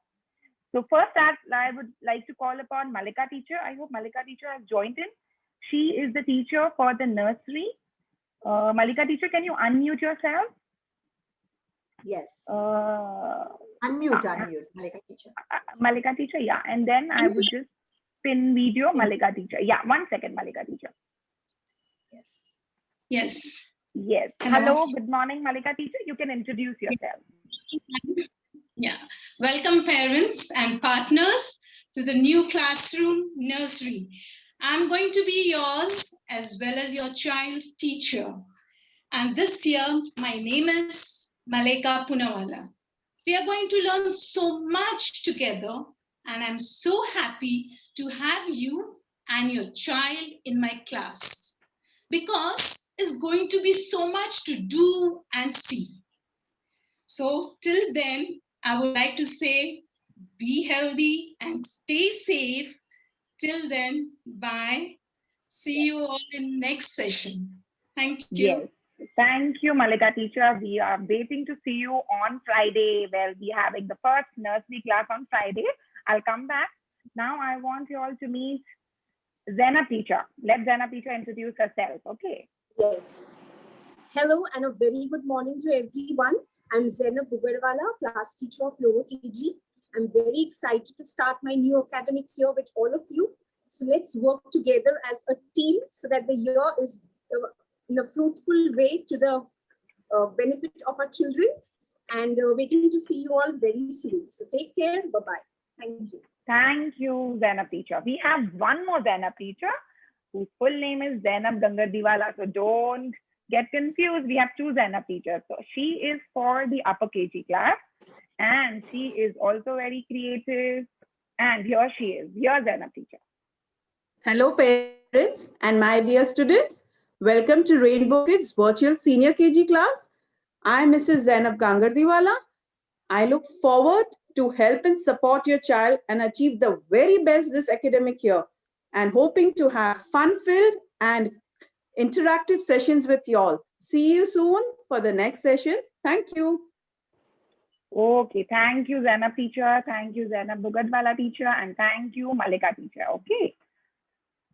So first, I would like to call upon Malika teacher. I hope Malika teacher has joined in. She is the teacher for the nursery. Malika teacher, can you unmute yourself? Yes. Unmute, Malika teacher. Malika teacher, yeah. And then I would just pin video, Malika teacher. Yeah, 1 second, Malika teacher. Yes. Yes. Yes. Hello, good morning, Malika teacher. You can introduce yourself. Yeah. Welcome, parents and partners, to the new classroom nursery. I'm going to be yours as well as your child's teacher. And this year, my name is Malika Punawala. We are going to learn so much together, and I'm so happy to have you and your child in my class, because it's going to be so much to do and see. So till then, I would like to say, be healthy and stay safe. Till then, bye. See you all in next session. Thank you. Yes. Thank you, Malika teacher. We are waiting to see you on Friday, where we are having the first nursery class on Friday. I'll come back. Now I want you all to meet Zainab teacher. Let Zainab teacher introduce herself. Okay. Yes. Hello and a very good morning to everyone. I'm Zainab Bugarwala, class teacher of lower KG. I'm very excited to start my new academic year with all of you. So let's work together as a team so that the year is in a fruitful way to the benefit of our children. And waiting to see you all very soon. So take care. Bye-bye. Thank you. Thank you, Zainab teacher. We have one more Zainab teacher whose full name is Zainab Gangardiwala. So don't get confused. We have two Zainab teachers. So she is for the upper KG class and she is also very creative. And here she is. Here's Zainab teacher. Hello, parents and my dear students. Welcome to Rainbow Kids Virtual Senior KG class. I am Mrs. Zainab Gangardiwala. I look forward to help and support your child and achieve the very best this academic year and hoping to have fun-filled and interactive sessions with you all. See you soon for the next session. Thank you. Okay, thank you, Zainab teacher. Thank you, Zainab Gangardiwala teacher. And thank you, Malika teacher. Okay.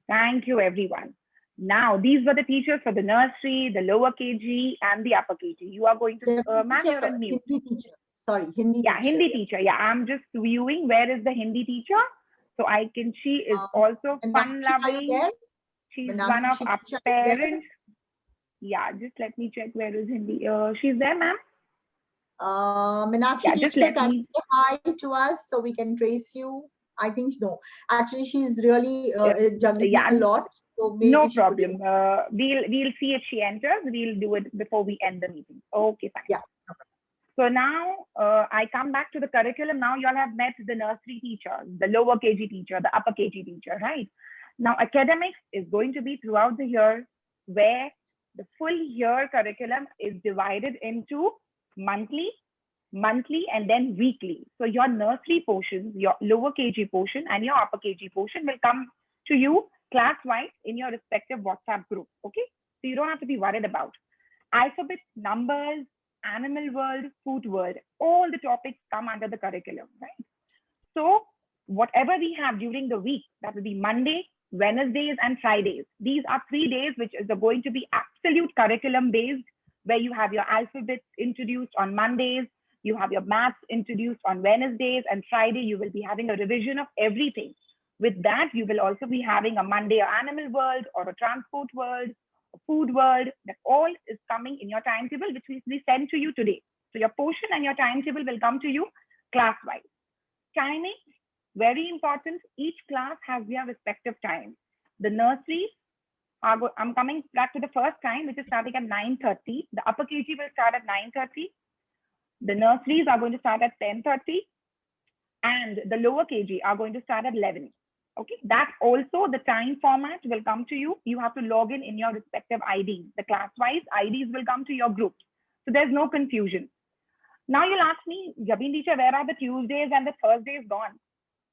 Thank you, everyone. Now, these were the teachers for the nursery, the lower KG, and the upper KG. You are going to, ma'am, you're on mute. Hindi teacher. Sorry, Hindi Yeah, teacher. Hindi yes. teacher. Yeah, I'm just viewing where is the Hindi teacher. So I can, she is also Meenakshi, fun are you loving. there? She's Meenakshi one of teacher, our are you there? parents. Yeah, just let me check where is Hindi. She's there, ma'am. Meenakshi Yeah, just teacher, let can me. you say hi to us so we can trace you? I think no. Actually, she's really juggling Yeah, a lot. So maybe no she could. problem. We'll see if she enters. We'll do it before we end the meeting. Okay, fine. Yeah. So now I come back to the curriculum. Now you all have met the nursery teacher, the lower KG teacher, the upper KG teacher, right? Now academics is going to be throughout the year where the full year curriculum is divided into monthly, and then weekly. So your nursery portion, your lower KG portion and your upper KG portion will come to you class-wise in your respective WhatsApp group, okay? So you don't have to be worried about alphabet, numbers, animal world, food world, all the topics come under the curriculum, right? So whatever we have during the week, that will be Monday, Wednesdays, and Fridays. These are 3 days which is going to be absolute curriculum based, where you have your alphabets introduced on Mondays, you have your maths introduced on Wednesdays, and Friday you will be having a revision of everything. With that, you will also be having a Monday animal world or a transport world, food world. That all is coming in your timetable, which will be sent to you today. So your portion and your timetable will come to you class-wise. Timing, very important. Each class has their respective time. The nurseries, I'm coming back to the first time, which is starting at 9:30. The upper KG will start at 9:30. The nurseries are going to start at 10:30. And the lower KG are going to start at 11. Okay, that also the time format will come to you. You have to log in your respective IDs. The class-wise IDs will come to your group. So there's no confusion. Now you'll ask me, Jabin teacher, where are the Tuesdays and the Thursdays gone?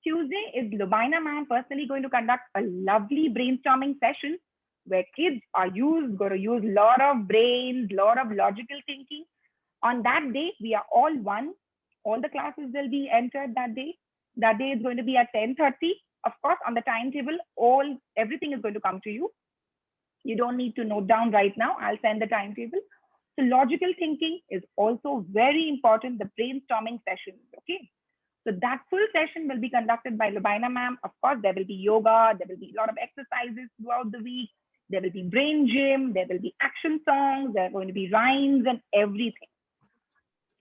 Tuesday is Lubaina ma'am personally going to conduct a lovely brainstorming session where kids are going to use a lot of brains, a lot of logical thinking. On that day, we are all one. All the classes will be entered that day. That day is going to be at 10:30. Of course, on the timetable, everything is going to come to you. You don't need to note down right now. I'll send the timetable. So logical thinking is also very important, the brainstorming sessions, okay? So that full session will be conducted by Lubaina ma'am. Of course, there will be yoga, there will be a lot of exercises throughout the week. There will be brain gym, there will be action songs, there are going to be rhymes and everything.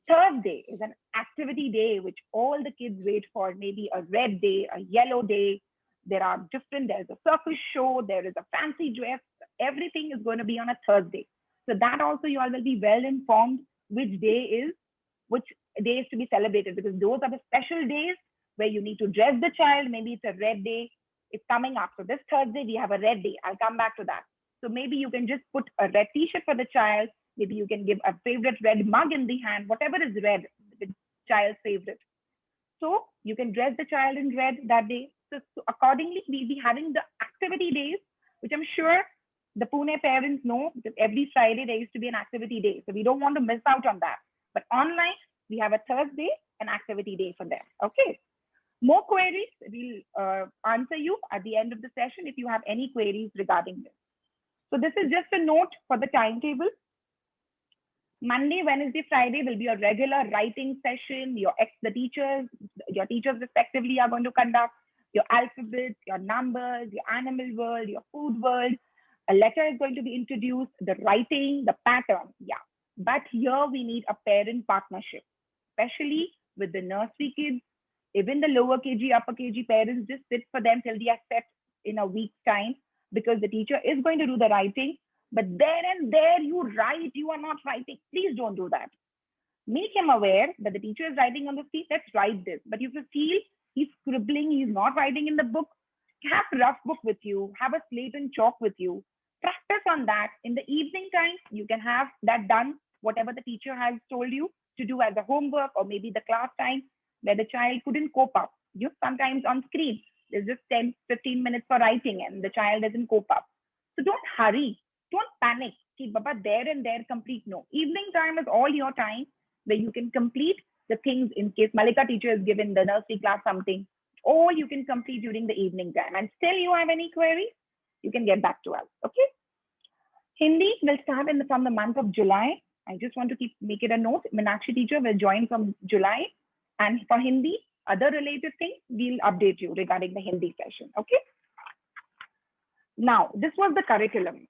Thursday is an activity day, which all the kids wait for, maybe a red day, a yellow day. There's a circus show, there is a fancy dress. Everything is going to be on a Thursday. So that also you all will be well informed which day is to be celebrated, because those are the special days where you need to dress the child. Maybe it's a red day. It's coming up. So this Thursday, we have a red day. I'll come back to that. So maybe you can just put a red t-shirt for the child. Maybe you can give a favorite red mug in the hand, whatever is red, the child's favorite. So you can dress the child in red that day. So accordingly, we'll be having the activity days, which I'm sure the Pune parents know, because every Friday there used to be an activity day. So we don't want to miss out on that. But online, we have a Thursday, an activity day for them. Okay. More queries, we'll answer you at the end of the session if you have any queries regarding this. So this is just a note for the timetable. Monday, Wednesday, Friday will be a regular writing session. Your teachers respectively are going to conduct your alphabets, your numbers, your animal world, your food world. A letter is going to be introduced, the writing, the pattern. Yeah. But here we need a parent partnership, especially with the nursery kids, even the lower KG, upper KG parents. Just sit for them till they are set in a week's time, because the teacher is going to do the writing. But there and there you write, you are not writing. Please don't do that. Make him aware that the teacher is writing on the sheet. Let's write this. But if you feel he's scribbling, he's not writing in the book, have a rough book with you, have a slate and chalk with you. Practice on that. In the evening time, you can have that done, whatever the teacher has told you to do as a homework, or maybe the class time where the child couldn't cope up. You sometimes on screen, there's just 10, 15 minutes for writing and the child doesn't cope up. So don't hurry, don't panic. Keep Baba there and there complete. No, evening time is all your time where you can complete the things in case Malika teacher has given the nursery class something. All you can complete during the evening time. And still you have any queries, you can get back to us. Okay. Hindi will start from the month of July. I just want to make it a note. Meenakshi teacher will join from July. And for Hindi, other related things, we'll update you regarding the Hindi session. Okay. Now, this was the curriculum.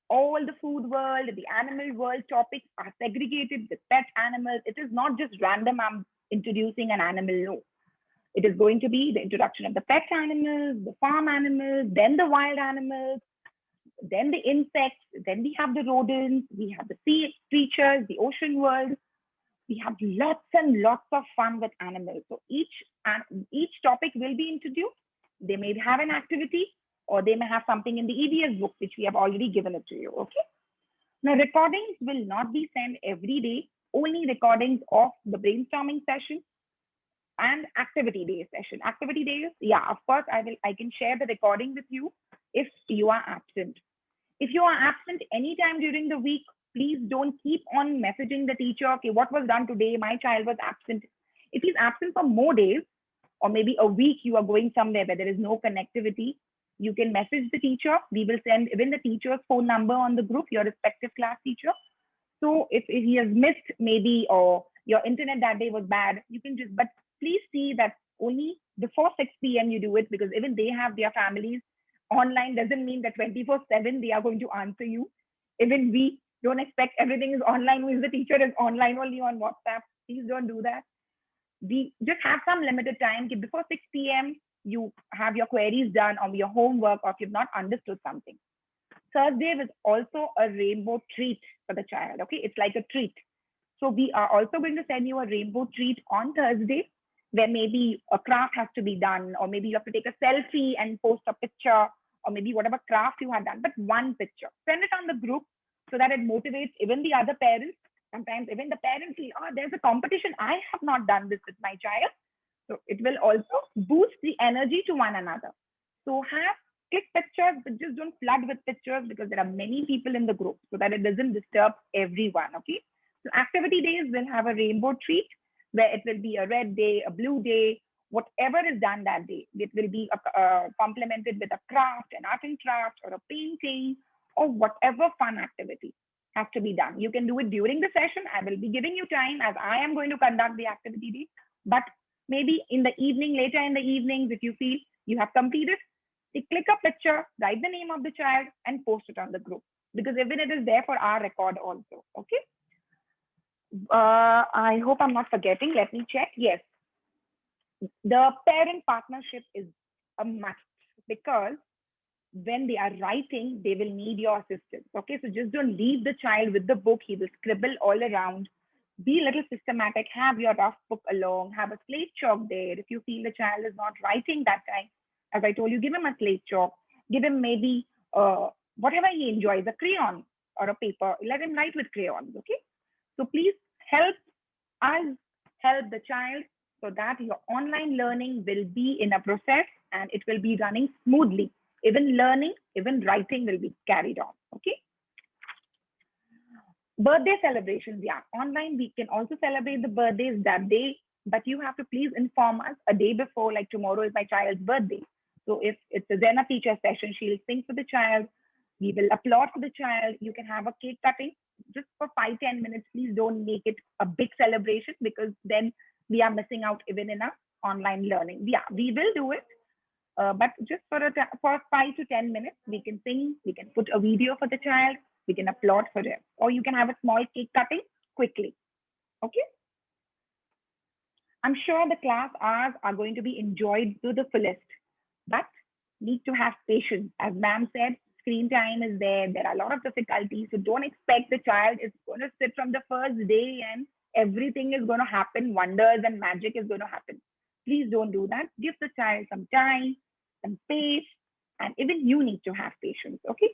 All the food world, the animal world topics are segregated with pet animals. It is not just random, I'm introducing an animal. No. It is going to be the introduction of the pet animals, the farm animals, then the wild animals, then the insects, then we have the rodents, we have the sea creatures, the ocean world. We have lots and lots of fun with animals. So each topic will be introduced. They may have an activity, or they may have something in the EVS book, which we have already given it to you. Okay. Now, recordings will not be sent every day, only recordings of the brainstorming session and activity day session. Activity days, yeah, of course, I can share the recording with you if you are absent. If you are absent anytime during the week, please don't keep on messaging the teacher, okay, what was done today? My child was absent. If he's absent for more days, or maybe a week, you are going somewhere where there is no connectivity, you can message the teacher. We will send even the teacher's phone number on the group, your respective class teacher. So if he has missed maybe, or your internet that day was bad, you can just, but please see that only before 6 p.m. you do it, because even they have their families. Online doesn't mean that 24/7 they are going to answer you. Even we don't expect everything is online. If the teacher is online only on WhatsApp, please don't do that. We just have some limited time. Before 6 p.m., you have your queries done or your homework, or if you've not understood something. Thursday is also a rainbow treat for the child. Okay, it's like a treat. So we are also going to send you a rainbow treat on Thursday, where maybe a craft has to be done, or maybe you have to take a selfie and post a picture, or maybe whatever craft you have done, but one picture. Send it on the group so that it motivates even the other parents. Sometimes even the parents feel, oh, there's a competition. I have not done this with my child. So it will also boost the energy to one another. So click pictures, but just don't flood with pictures, because there are many people in the group, so that it doesn't disturb everyone. Okay. So activity days will have a rainbow treat, where it will be a red day, a blue day, whatever is done that day. It will be complemented with a craft, an art and craft, or a painting, or whatever fun activity has to be done. You can do it during the session. I will be giving you time, as I am going to conduct the activity day, but maybe in the evening, later in the evenings, if you feel you have completed, click a picture, write the name of the child, and post it on the group, because even it is there for our record also. Okay. I hope I'm not forgetting. Let me check. Yes. The parent partnership is a must, because when they are writing, they will need your assistance. Okay. So just don't leave the child with the book. He will scribble all around. Be a little systematic. Have your rough book along. Have a slate chalk there. If you feel the child is not writing that time, as I told you, give him a slate chalk. Give him maybe whatever he enjoys, a crayon or a paper. Let him write with crayons. Okay. So please help us help the child, so that your online learning will be in a process and it will be running smoothly. Even learning, even writing will be carried on. Okay. Birthday celebrations, yeah. Online, we can also celebrate the birthdays that day, but you have to please inform us a day before, like tomorrow is my child's birthday. So if it's a Zena teacher session, she'll sing for the child. We will applaud for the child. You can have a cake cutting just for 5-10 minutes. Please don't make it a big celebration, because then we are missing out even in our online learning. Yeah, we will do it. But just for 5 to 10 minutes, we can sing, we can put a video for the child, we can applaud for them. Or you can have a small cake cutting quickly. Okay? I'm sure the class hours are going to be enjoyed to the fullest, but need to have patience. As ma'am said, screen time is there. There are a lot of difficulties. So don't expect the child is going to sit from the first day and everything is going to happen. Wonders and magic is going to happen. Please don't do that. Give the child some time, some space, and even you need to have patience. Okay.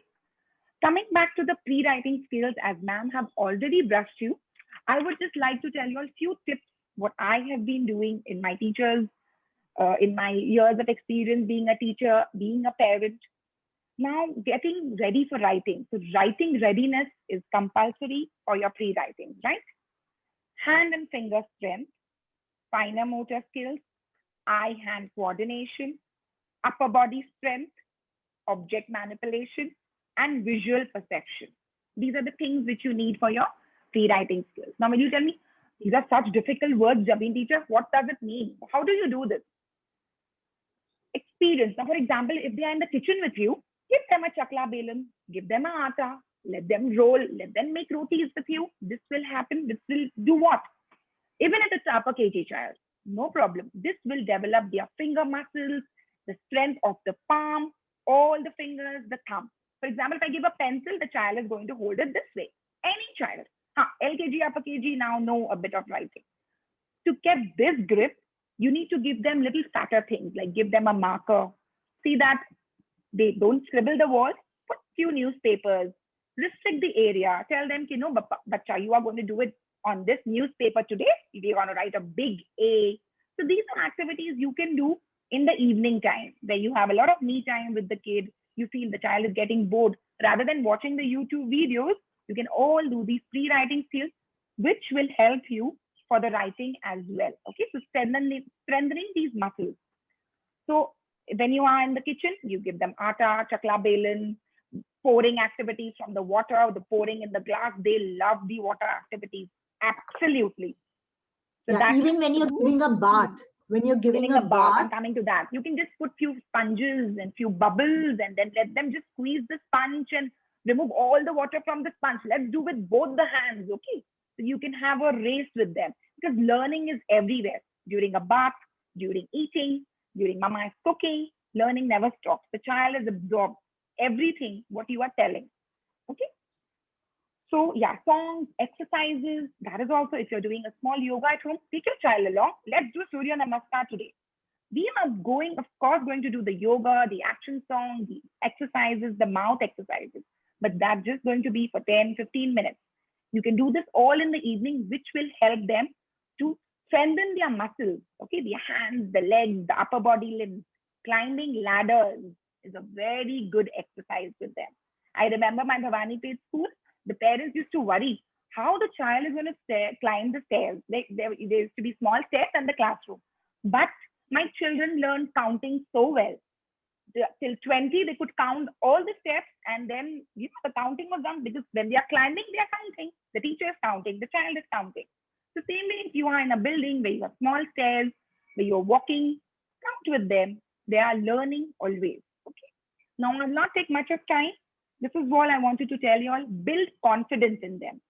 Coming back to the pre-writing skills, as ma'am have already brushed you, I would just like to tell you a few tips what I have been doing in my teachers, in my years of experience being a teacher, being a parent. Now getting ready for writing. So writing readiness is compulsory for your pre-writing, right? Hand and finger strength, finer motor skills, eye-hand coordination, upper body strength, object manipulation, and visual perception. These are the things which you need for your pre-writing skills. Now, when you tell me, these are such difficult words, Jabin teacher, what does it mean? How do you do this? Experience. Now, for example, if they are in the kitchen with you, give them a chakla belan, give them a atta, let them roll, let them make rotis with you. This will happen. This will do what? Even if it's upper KG child, no problem. This will develop their finger muscles, the strength of the palm, all the fingers, the thumb. For example, if I give a pencil, the child is going to hold it this way. Any child. LKG, upper KG now know a bit of writing. To get this grip, you need to give them little fatter things, like give them a marker. See that they don't scribble the walls, put few newspapers, restrict the area, tell them, you know, bacha, you are going to do it on this newspaper today. You're going to write a big A. So these are activities you can do in the evening time, where you have a lot of me time with the kid. You feel the child is getting bored. Rather than watching the YouTube videos, you can all do these pre-writing skills, which will help you for the writing as well. Okay, so strengthening these muscles. So when you are in the kitchen, you give them atta, chakla belan, pouring activities from the water, the pouring in the glass. They love the water activities. Absolutely. So yeah, even when you're giving a bath, when you're giving a bath, I'm coming to that. You can just put few sponges and few bubbles and then let them just squeeze the sponge and remove all the water from the sponge. Let's do with both the hands, okay? So you can have a race with them, because learning is everywhere. During a bath, during eating, during mama is cooking, learning never stops. The child is absorbed everything what you are telling, okay? So yeah, songs, exercises, that is also, if you're doing a small yoga at home, take your child along. Let's do Surya Namaskar today. We are going, of course, going to do the yoga, the action song, the exercises, the mouth exercises, but that's just going to be for 10-15 minutes. You can do this all in the evening, which will help them to strengthen their muscles, okay? The hands, the legs, the upper body limbs. Climbing ladders is a very good exercise with them. I remember my Bhavani Peth school, the parents used to worry how the child is going to climb the stairs. There used to be small stairs in the classroom. But my children learned counting so well. Till 20, they could count all the steps, and then the counting was done, because when they are climbing, they are counting. The teacher is counting, the child is counting. So same way, if you are in a building where you have small stairs, where you're walking, count with them. They are learning always. Okay. Now I'll not take much of time. This is all I wanted to tell you all. Build confidence in them,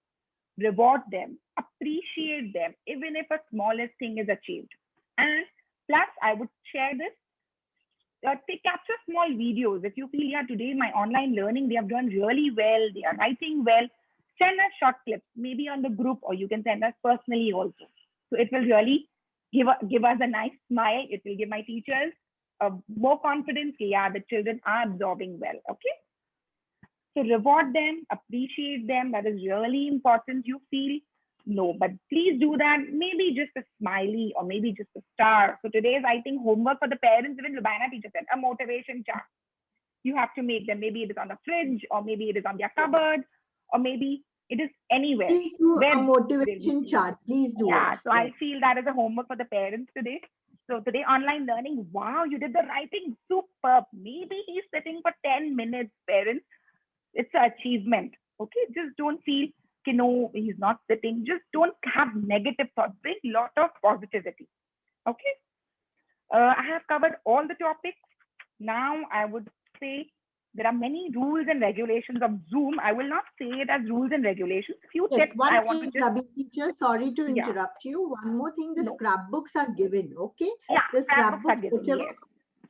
reward them, appreciate them, even if a smallest thing is achieved. And plus, I would share this. Capture small videos. If you feel, yeah, today my online learning, they have done really well, they are writing well, send us short clips, maybe on the group, or you can send us personally also. So it will really give us a nice smile. It will give my teachers more confidence. Yeah, the children are absorbing well. Okay. So reward them, appreciate them. That is really important. You feel, no, but please do that. Maybe just a smiley or maybe just a star. So today's, I think, homework for the parents, even Lubaina teacher said, a motivation chart. You have to make them. Maybe it is on the fridge, or maybe it is on their cupboard, or maybe it is anywhere. Please do a motivation chart. Please do it. Yes. I feel that is a homework for the parents today. So today, online learning, wow, you did the writing, superb. Maybe he's sitting for 10 minutes, parents. It's an achievement. Okay, just don't feel, no, he's not sitting. Just don't have negative thoughts. Bring lot of positivity. Okay. I have covered all the topics. Now I would say there are many rules and regulations of Zoom. I will not say it as rules and regulations. Few Yes, tips one I want to thing, just, Rabi teacher, sorry to Yeah. interrupt you. One more thing, the No. scrapbooks are given, okay? Yeah, The scrapbooks are scrapbooks, given, whichever yes.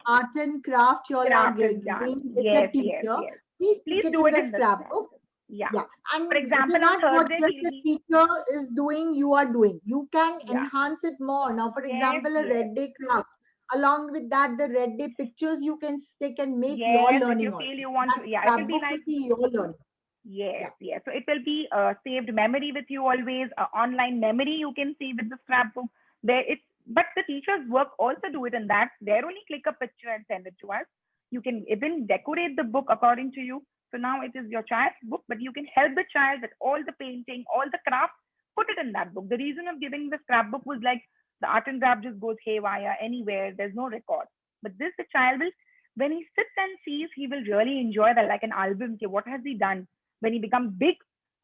art and craft you all are Craft is giving done. with Yes, the yes, teacher, yes. please Please stick it do in it the in the scrapbook. scrapbook. Yeah. Yeah, and For it example, is on not what Thursday, just we'll the be, teacher is doing, you are doing. You can Yeah. enhance it more. Now, for Yes, example, a yes. red day craft. Along with that, the red day pictures you can stick and make your Yes, if learning you on feel it. you want to, That yeah, it will be scrapbook like, will be your learning. yes, yes. So it will be a saved memory with you always, a online memory you can see with the scrapbook. But the teachers work also do it in that. They only click a picture and send it to us. You can even decorate the book according to you. So now it is your child's book, but you can help the child with all the painting, all the craft, put it in that book. The reason of giving the scrapbook was like the art and craft just goes haywire anywhere. There's no record. But this, the child will, when he sits and sees, he will really enjoy that, like an album. Okay, what has he done? When he becomes big,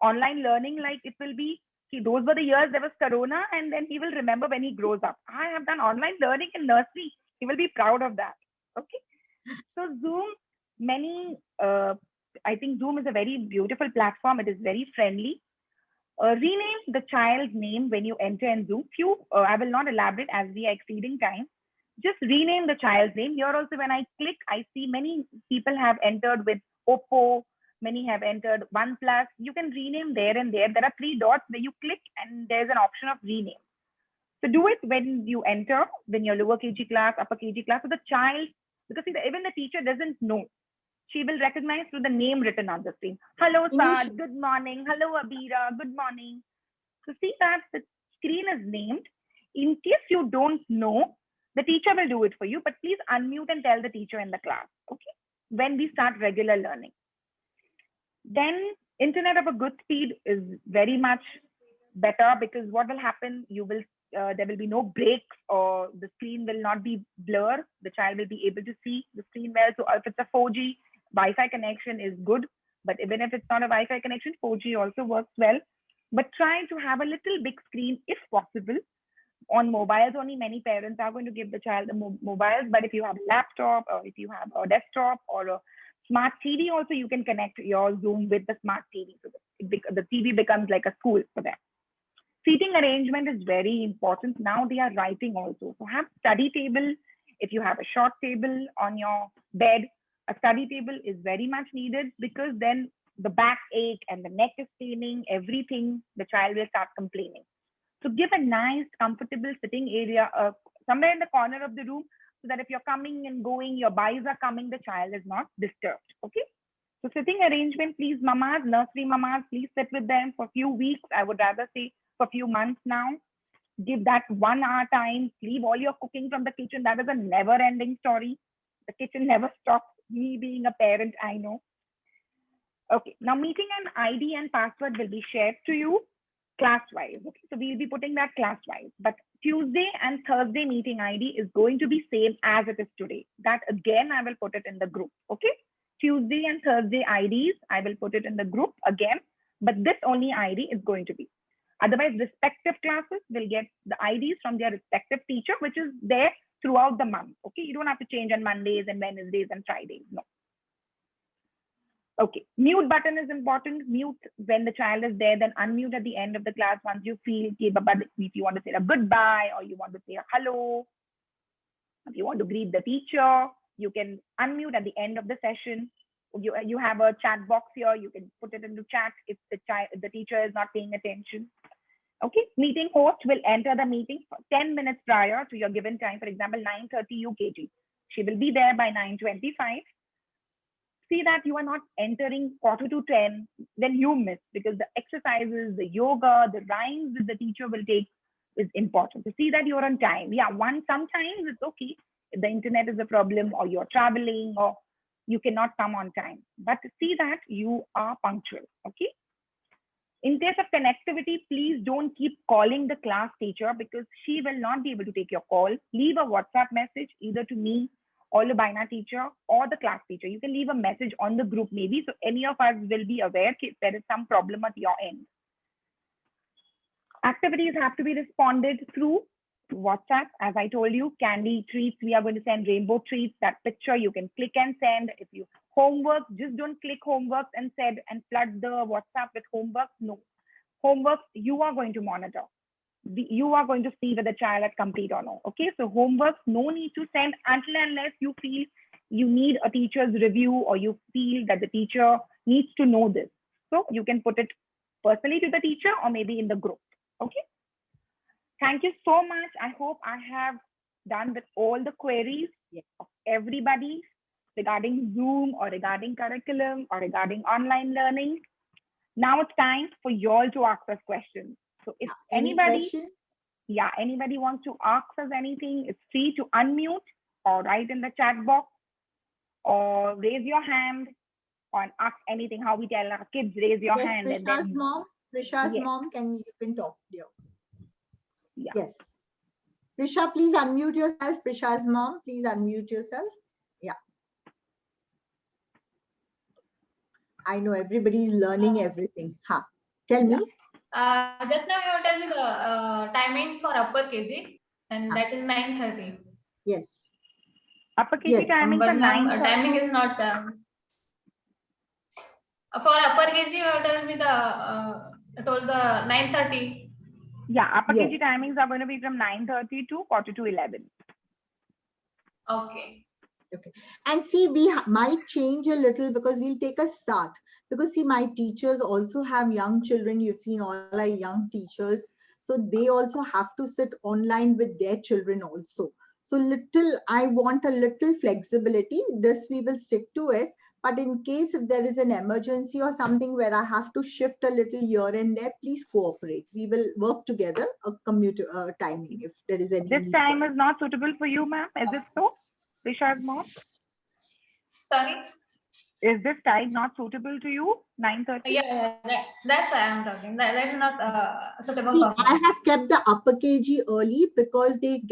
online learning, like it will be, those were the years there was corona, and then he will remember when he grows up. I have done online learning in nursery. He will be proud of that. Okay. So Zoom, I think Zoom is a very beautiful platform. It is very friendly. Rename the child's name when you enter in Zoom. I will not elaborate as we are exceeding time. Just rename the child's name. Here also, when I click, I see many people have entered with Oppo. Many have entered OnePlus. You can rename there and there. There are 3 dots where you click and there's an option of rename. So do it when you enter, when you're lower KG class, upper KG class. So the child, because even the teacher doesn't know. She will recognize through the name written on the screen. Hello, Saad. Good morning. Hello, Abira. Good morning. So see that the screen is named. In case you don't know, the teacher will do it for you, but please unmute and tell the teacher in the class, okay? When we start regular learning. Then internet of a good speed is very much better, because what will happen, there will be no breaks, or the screen will not be blur. The child will be able to see the screen well. So if it's a 4G, Wi-Fi connection is good, but even if it's not a Wi-Fi connection, 4G also works well. But try to have a little big screen if possible. On mobiles only, many parents are going to give the child the mobiles, but if you have a laptop, or if you have a desktop or a smart TV also, you can connect your Zoom with the smart TV. So the TV becomes like a school for them. Seating arrangement is very important. Now they are writing also. So have study table. If you have a short table on your bed, a study table is very much needed, because then the back ache and the neck is paining, everything, the child will start complaining. So give a nice, comfortable sitting area somewhere in the corner of the room, so that if you're coming and going, your boys are coming, the child is not disturbed. Okay. So sitting arrangement, please, mamas, nursery mamas, please sit with them for a few weeks. I would rather say for a few months now. Give that 1 hour time. Leave all your cooking from the kitchen. That is a never-ending story. The kitchen never stops. Me being a parent, I know. Okay, now meeting and ID and password will be shared to you class-wise. Okay, so we'll be putting that class-wise. But Tuesday and Thursday meeting ID is going to be same as it is today. That again, I will put it in the group. Okay, Tuesday and Thursday IDs, I will put it in the group again. But this only ID is going to be. Otherwise, respective classes will get the IDs from their respective teacher, which is there throughout the month. Okay, you don't have to change on Mondays and Wednesdays and Fridays. No. Okay, mute button is important. Mute when the child is there, then unmute at the end of the class once you feel, if you want to say a goodbye, or you want to say a hello, if you want to greet the teacher, you can unmute at the end of the session. You have a chat box here. You can put it into chat if the teacher is not paying attention. Okay, meeting host will enter the meeting 10 minutes prior to your given time. For example, 9:30 UKG. She will be there by 9:25. See that you are not entering 9:45, then you miss, because the exercises, the yoga, the rhymes that the teacher will take is important. To see that you're on time. Yeah, sometimes it's okay if the internet is a problem, or you're traveling, or you cannot come on time. But see that you are punctual. Okay. In case of connectivity, please don't keep calling the class teacher, because she will not be able to take your call. Leave a WhatsApp message either to me or Lubaina teacher or the class teacher. You can leave a message on the group maybe, so any of us will be aware if there is some problem at your end. Activities have to be responded through WhatsApp. As I told you, candy treats, we are going to send rainbow treats. That picture you can click and send. If you homework, just don't click homework and flood the WhatsApp with homework. No, homework you are going to monitor. You are going to see whether the child has complete or no. Okay, so homework, no need to send until unless you feel you need a teacher's review or you feel that the teacher needs to know this. So you can put it personally to the teacher or maybe in the group. Okay. Thank you so much. I hope I have done with all the queries of everybody regarding Zoom or regarding curriculum or regarding online learning. Now it's time for you all to ask us questions. So if anybody wants to ask us anything, it's free to unmute or write in the chat box or raise your hand or ask anything. How we tell our kids, raise your hand. Prisha's And then mom, Prisha's Yes. mom, you can talk here. Yeah. Yes. Prisha, please unmute yourself. Prisha's mom, please unmute yourself. Yeah. I know everybody's learning everything. Huh. Tell me. Just now you tell me the timing for upper KG, and that is 9:30. Yes. upper KG Yes. timing But for ma'am, 9:30. timing is not. For upper KG, you have told me told the 9:30. Yeah, upper Yes. KG timings are going to be from 9:30 to 11:45. Okay. And see, we might change a little because we'll take a start. Because see, my teachers also have young children. You've seen all our young teachers. So they also have to sit online with their children also. So I want a little flexibility. This we will stick to it. But in case if there is an emergency or something where I have to shift a little here and there, please cooperate. We will work together a commuter timing if there is any This need time for is not suitable for you, ma'am. Is it so? Risha's mom? Sorry. Is this time not suitable to you? 9:30? Yeah, that's why I'm talking. That is not suitable See, for me. I have kept the upper KG early because they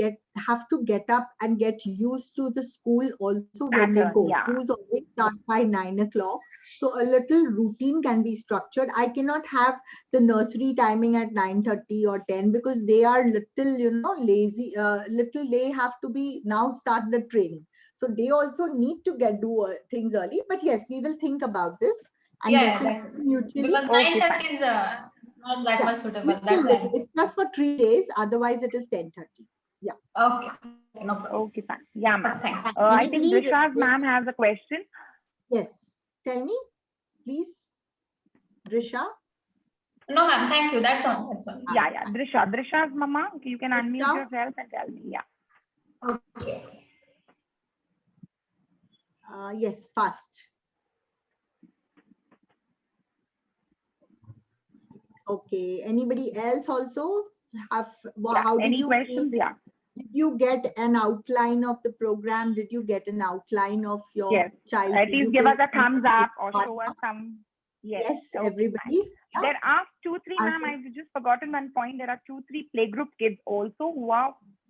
have to get up and get used to the school also when they Pattern, go. yeah. Schools always start by 9 o'clock. So a little routine can be structured. I cannot have the nursery timing at 9:30 or 10 because they are little, lazy, they have to be now start the training. So they also need to do things early. But yes, we will think about this. And Yeah, definitely that's mutually. because Okay, 9:30 is not that much suitable. That's Little, why. it's just for 3 days. Otherwise, it is 10:30. Okay. No problem. Okay, fine. Yeah, ma'am. Thanks. I think Anybody- Risha's ma'am has a question. Yes. Tell me, please. Drisha. No, ma'am. Thank you. That's all. That's all. Yeah. Drisha's mama, you can unmute Drisha? yourself and tell me. Yeah. Okay. Yes, fast. Okay. Anybody else also have? Yeah. How did Any you questions? feel? Yeah. Did you get an outline of the program? Did you get an outline of your Yes. child? At Did least you give us a take any thumbs up or part? show us some. Yes. Yes, Okay, everybody. fine. Yeah. There are 2-3, I ma'am. think- I've just forgotten one point. There are 2-3 playgroup kids also who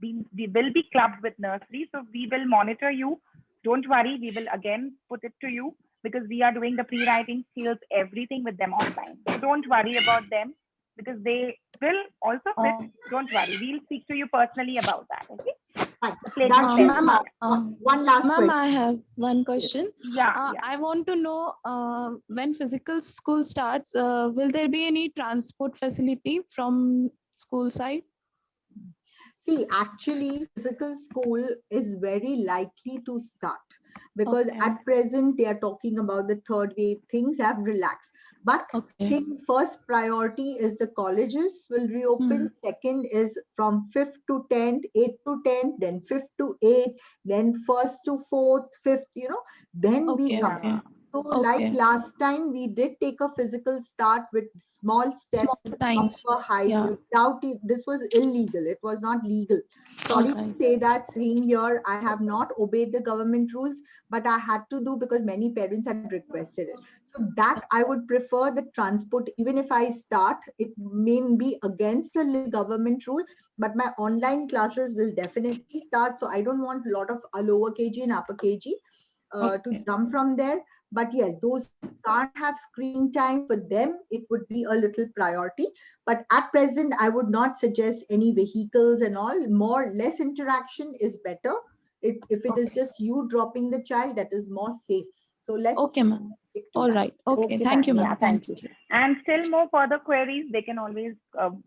we will be clubbed with nursery. So we will monitor you. Don't worry. We will again put it to you because we are doing the pre-writing skills, everything with them online. So don't worry about them because they will also fit. Don't worry. We'll speak to you personally about that. Okay. Fine. The playgroup Dakshi, kids. ma'am, one last Ma'am, question. I have one question. Yeah. I want to know when physical school starts, will there be any transport facility from school side? See, actually, physical school is very likely to start because Okay. at present they are talking about the third wave. Things have relaxed, but Okay. things first priority is the colleges will reopen. Second is from 5th to 10th, 8th to 10th, then 5th to 8th, then 1st to 4th, 5th. Then we Okay. come. Okay. So like Okay. last time, we did take a physical start with small steps Small to times. upper height. Yeah. Without it, this was illegal. It was not legal. Sorry to Alright. say that, seeing here, I have not obeyed the government rules, but I had to do because many parents had requested it. So that I would prefer the transport, even if I start, it may be against the government rule, but my online classes will definitely start. So I don't want a lot of lower KG and upper KG to Okay. jump from there. But yes, those who can't have screen time, for them, it would be a little priority. But at present, I would not suggest any vehicles and all. Less interaction is better. If it is Okay. just you dropping the child, that is more safe. So let's Okay, ma'am. stick to All that. right. Okay. Okay, Thank you, fine. ma'am. Yeah, Thank thank you. And still more further queries, they can always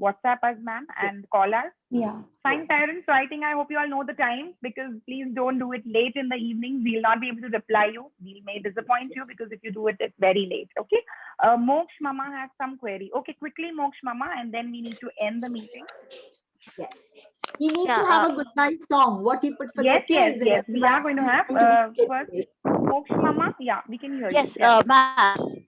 WhatsApp us, ma'am, and call us. Yeah. Fine, Yes. parents. So I think I hope you all know the time, because please don't do it late in the evening. We'll not be able to reply you. We may disappoint you because if you do it, it's very late. Okay. Moksh Mama has some query. Okay, quickly, Moksh Mama, and then we need to end the meeting. Yes. We need Yeah, to have a goodbye song. What we put for Yes, the kids. yes. We are going to have first Today. Moksh Mama. Yeah, we can hear yes, you. Yeah. ma'am.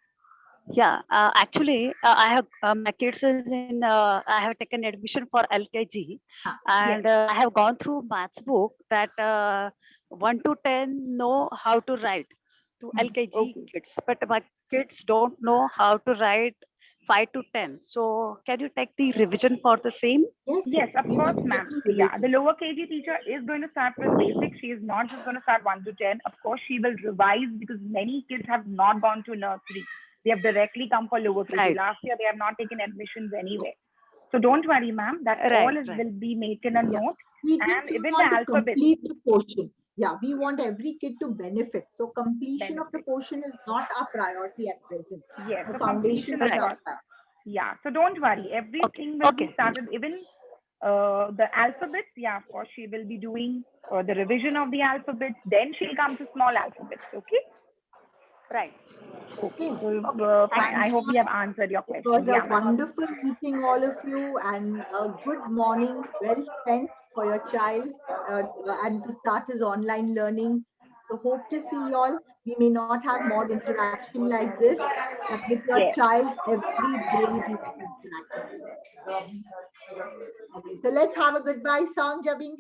Yeah, actually, I have my kids is in. I have taken admission for LKG, Ah, and I have gone through maths book that 1 to 10 know how to write to LKG Okay. kids, but my kids don't know how to write 5 to 10. So, can you take the revision for the same? Yes, Yes, of we course, will ma'am. definitely Yeah, revise the it. lower KG teacher is going to start with basics. She is not just going to start 1 to 10. Of course, she will revise because many kids have not gone to nursery. They have directly come for lower KG. Right, Last year, they have not taken admissions anyway. So don't Yes. worry, ma'am. That all right, is, right. will be taken a Yeah. note. We And just even the want to alphabet complete the portion. Yeah, we want every kid to benefit. So completion of the benefit. portion is not our priority at present. Yes, The so foundation completion is is Right. our our, priority. yeah. So don't worry. Okay, Everything will be okay, started. Even the alphabets, yeah, of course, she will be doing the revision of the alphabets. Then she'll come to small alphabets. Okay. right. Okay. Okay. So Okay, thank fine. you. I Thanks, hope we ma'am. have answered your It questions. was a Yeah, ma'am. wonderful meeting all of you, and a good morning, well spent for your child, and to start his online learning. So hope to see you all. We may not have more interaction like this, but with your Yes. child, every day we will be interacting with them. Okay, so let's have a goodbye song, Jabin.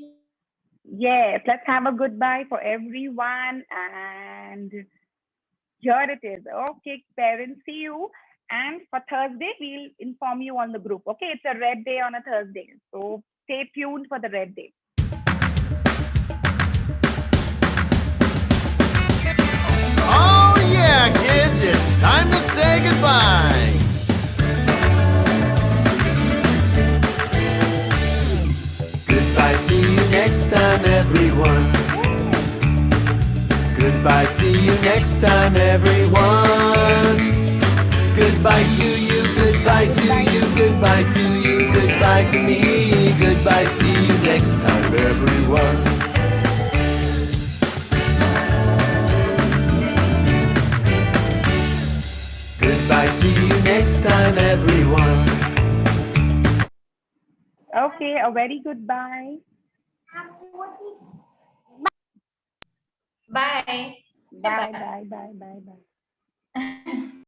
Yes. Let's have a goodbye for everyone. And here it is. Okay, parents, see you. And for Thursday, we'll inform you on the group. Okay, it's a red day on a Thursday. So stay tuned for the red day. Oh yeah, kids, it's time to say goodbye. Goodbye, see you next time, everyone. Goodbye, see you next time, everyone. Goodbye to you, goodbye to you, goodbye to you, goodbye to me. Goodbye, see you next time, everyone. Goodbye, see you next time, everyone. Okay, a very good bye. Bye. Bye, bye, bye, bye, bye.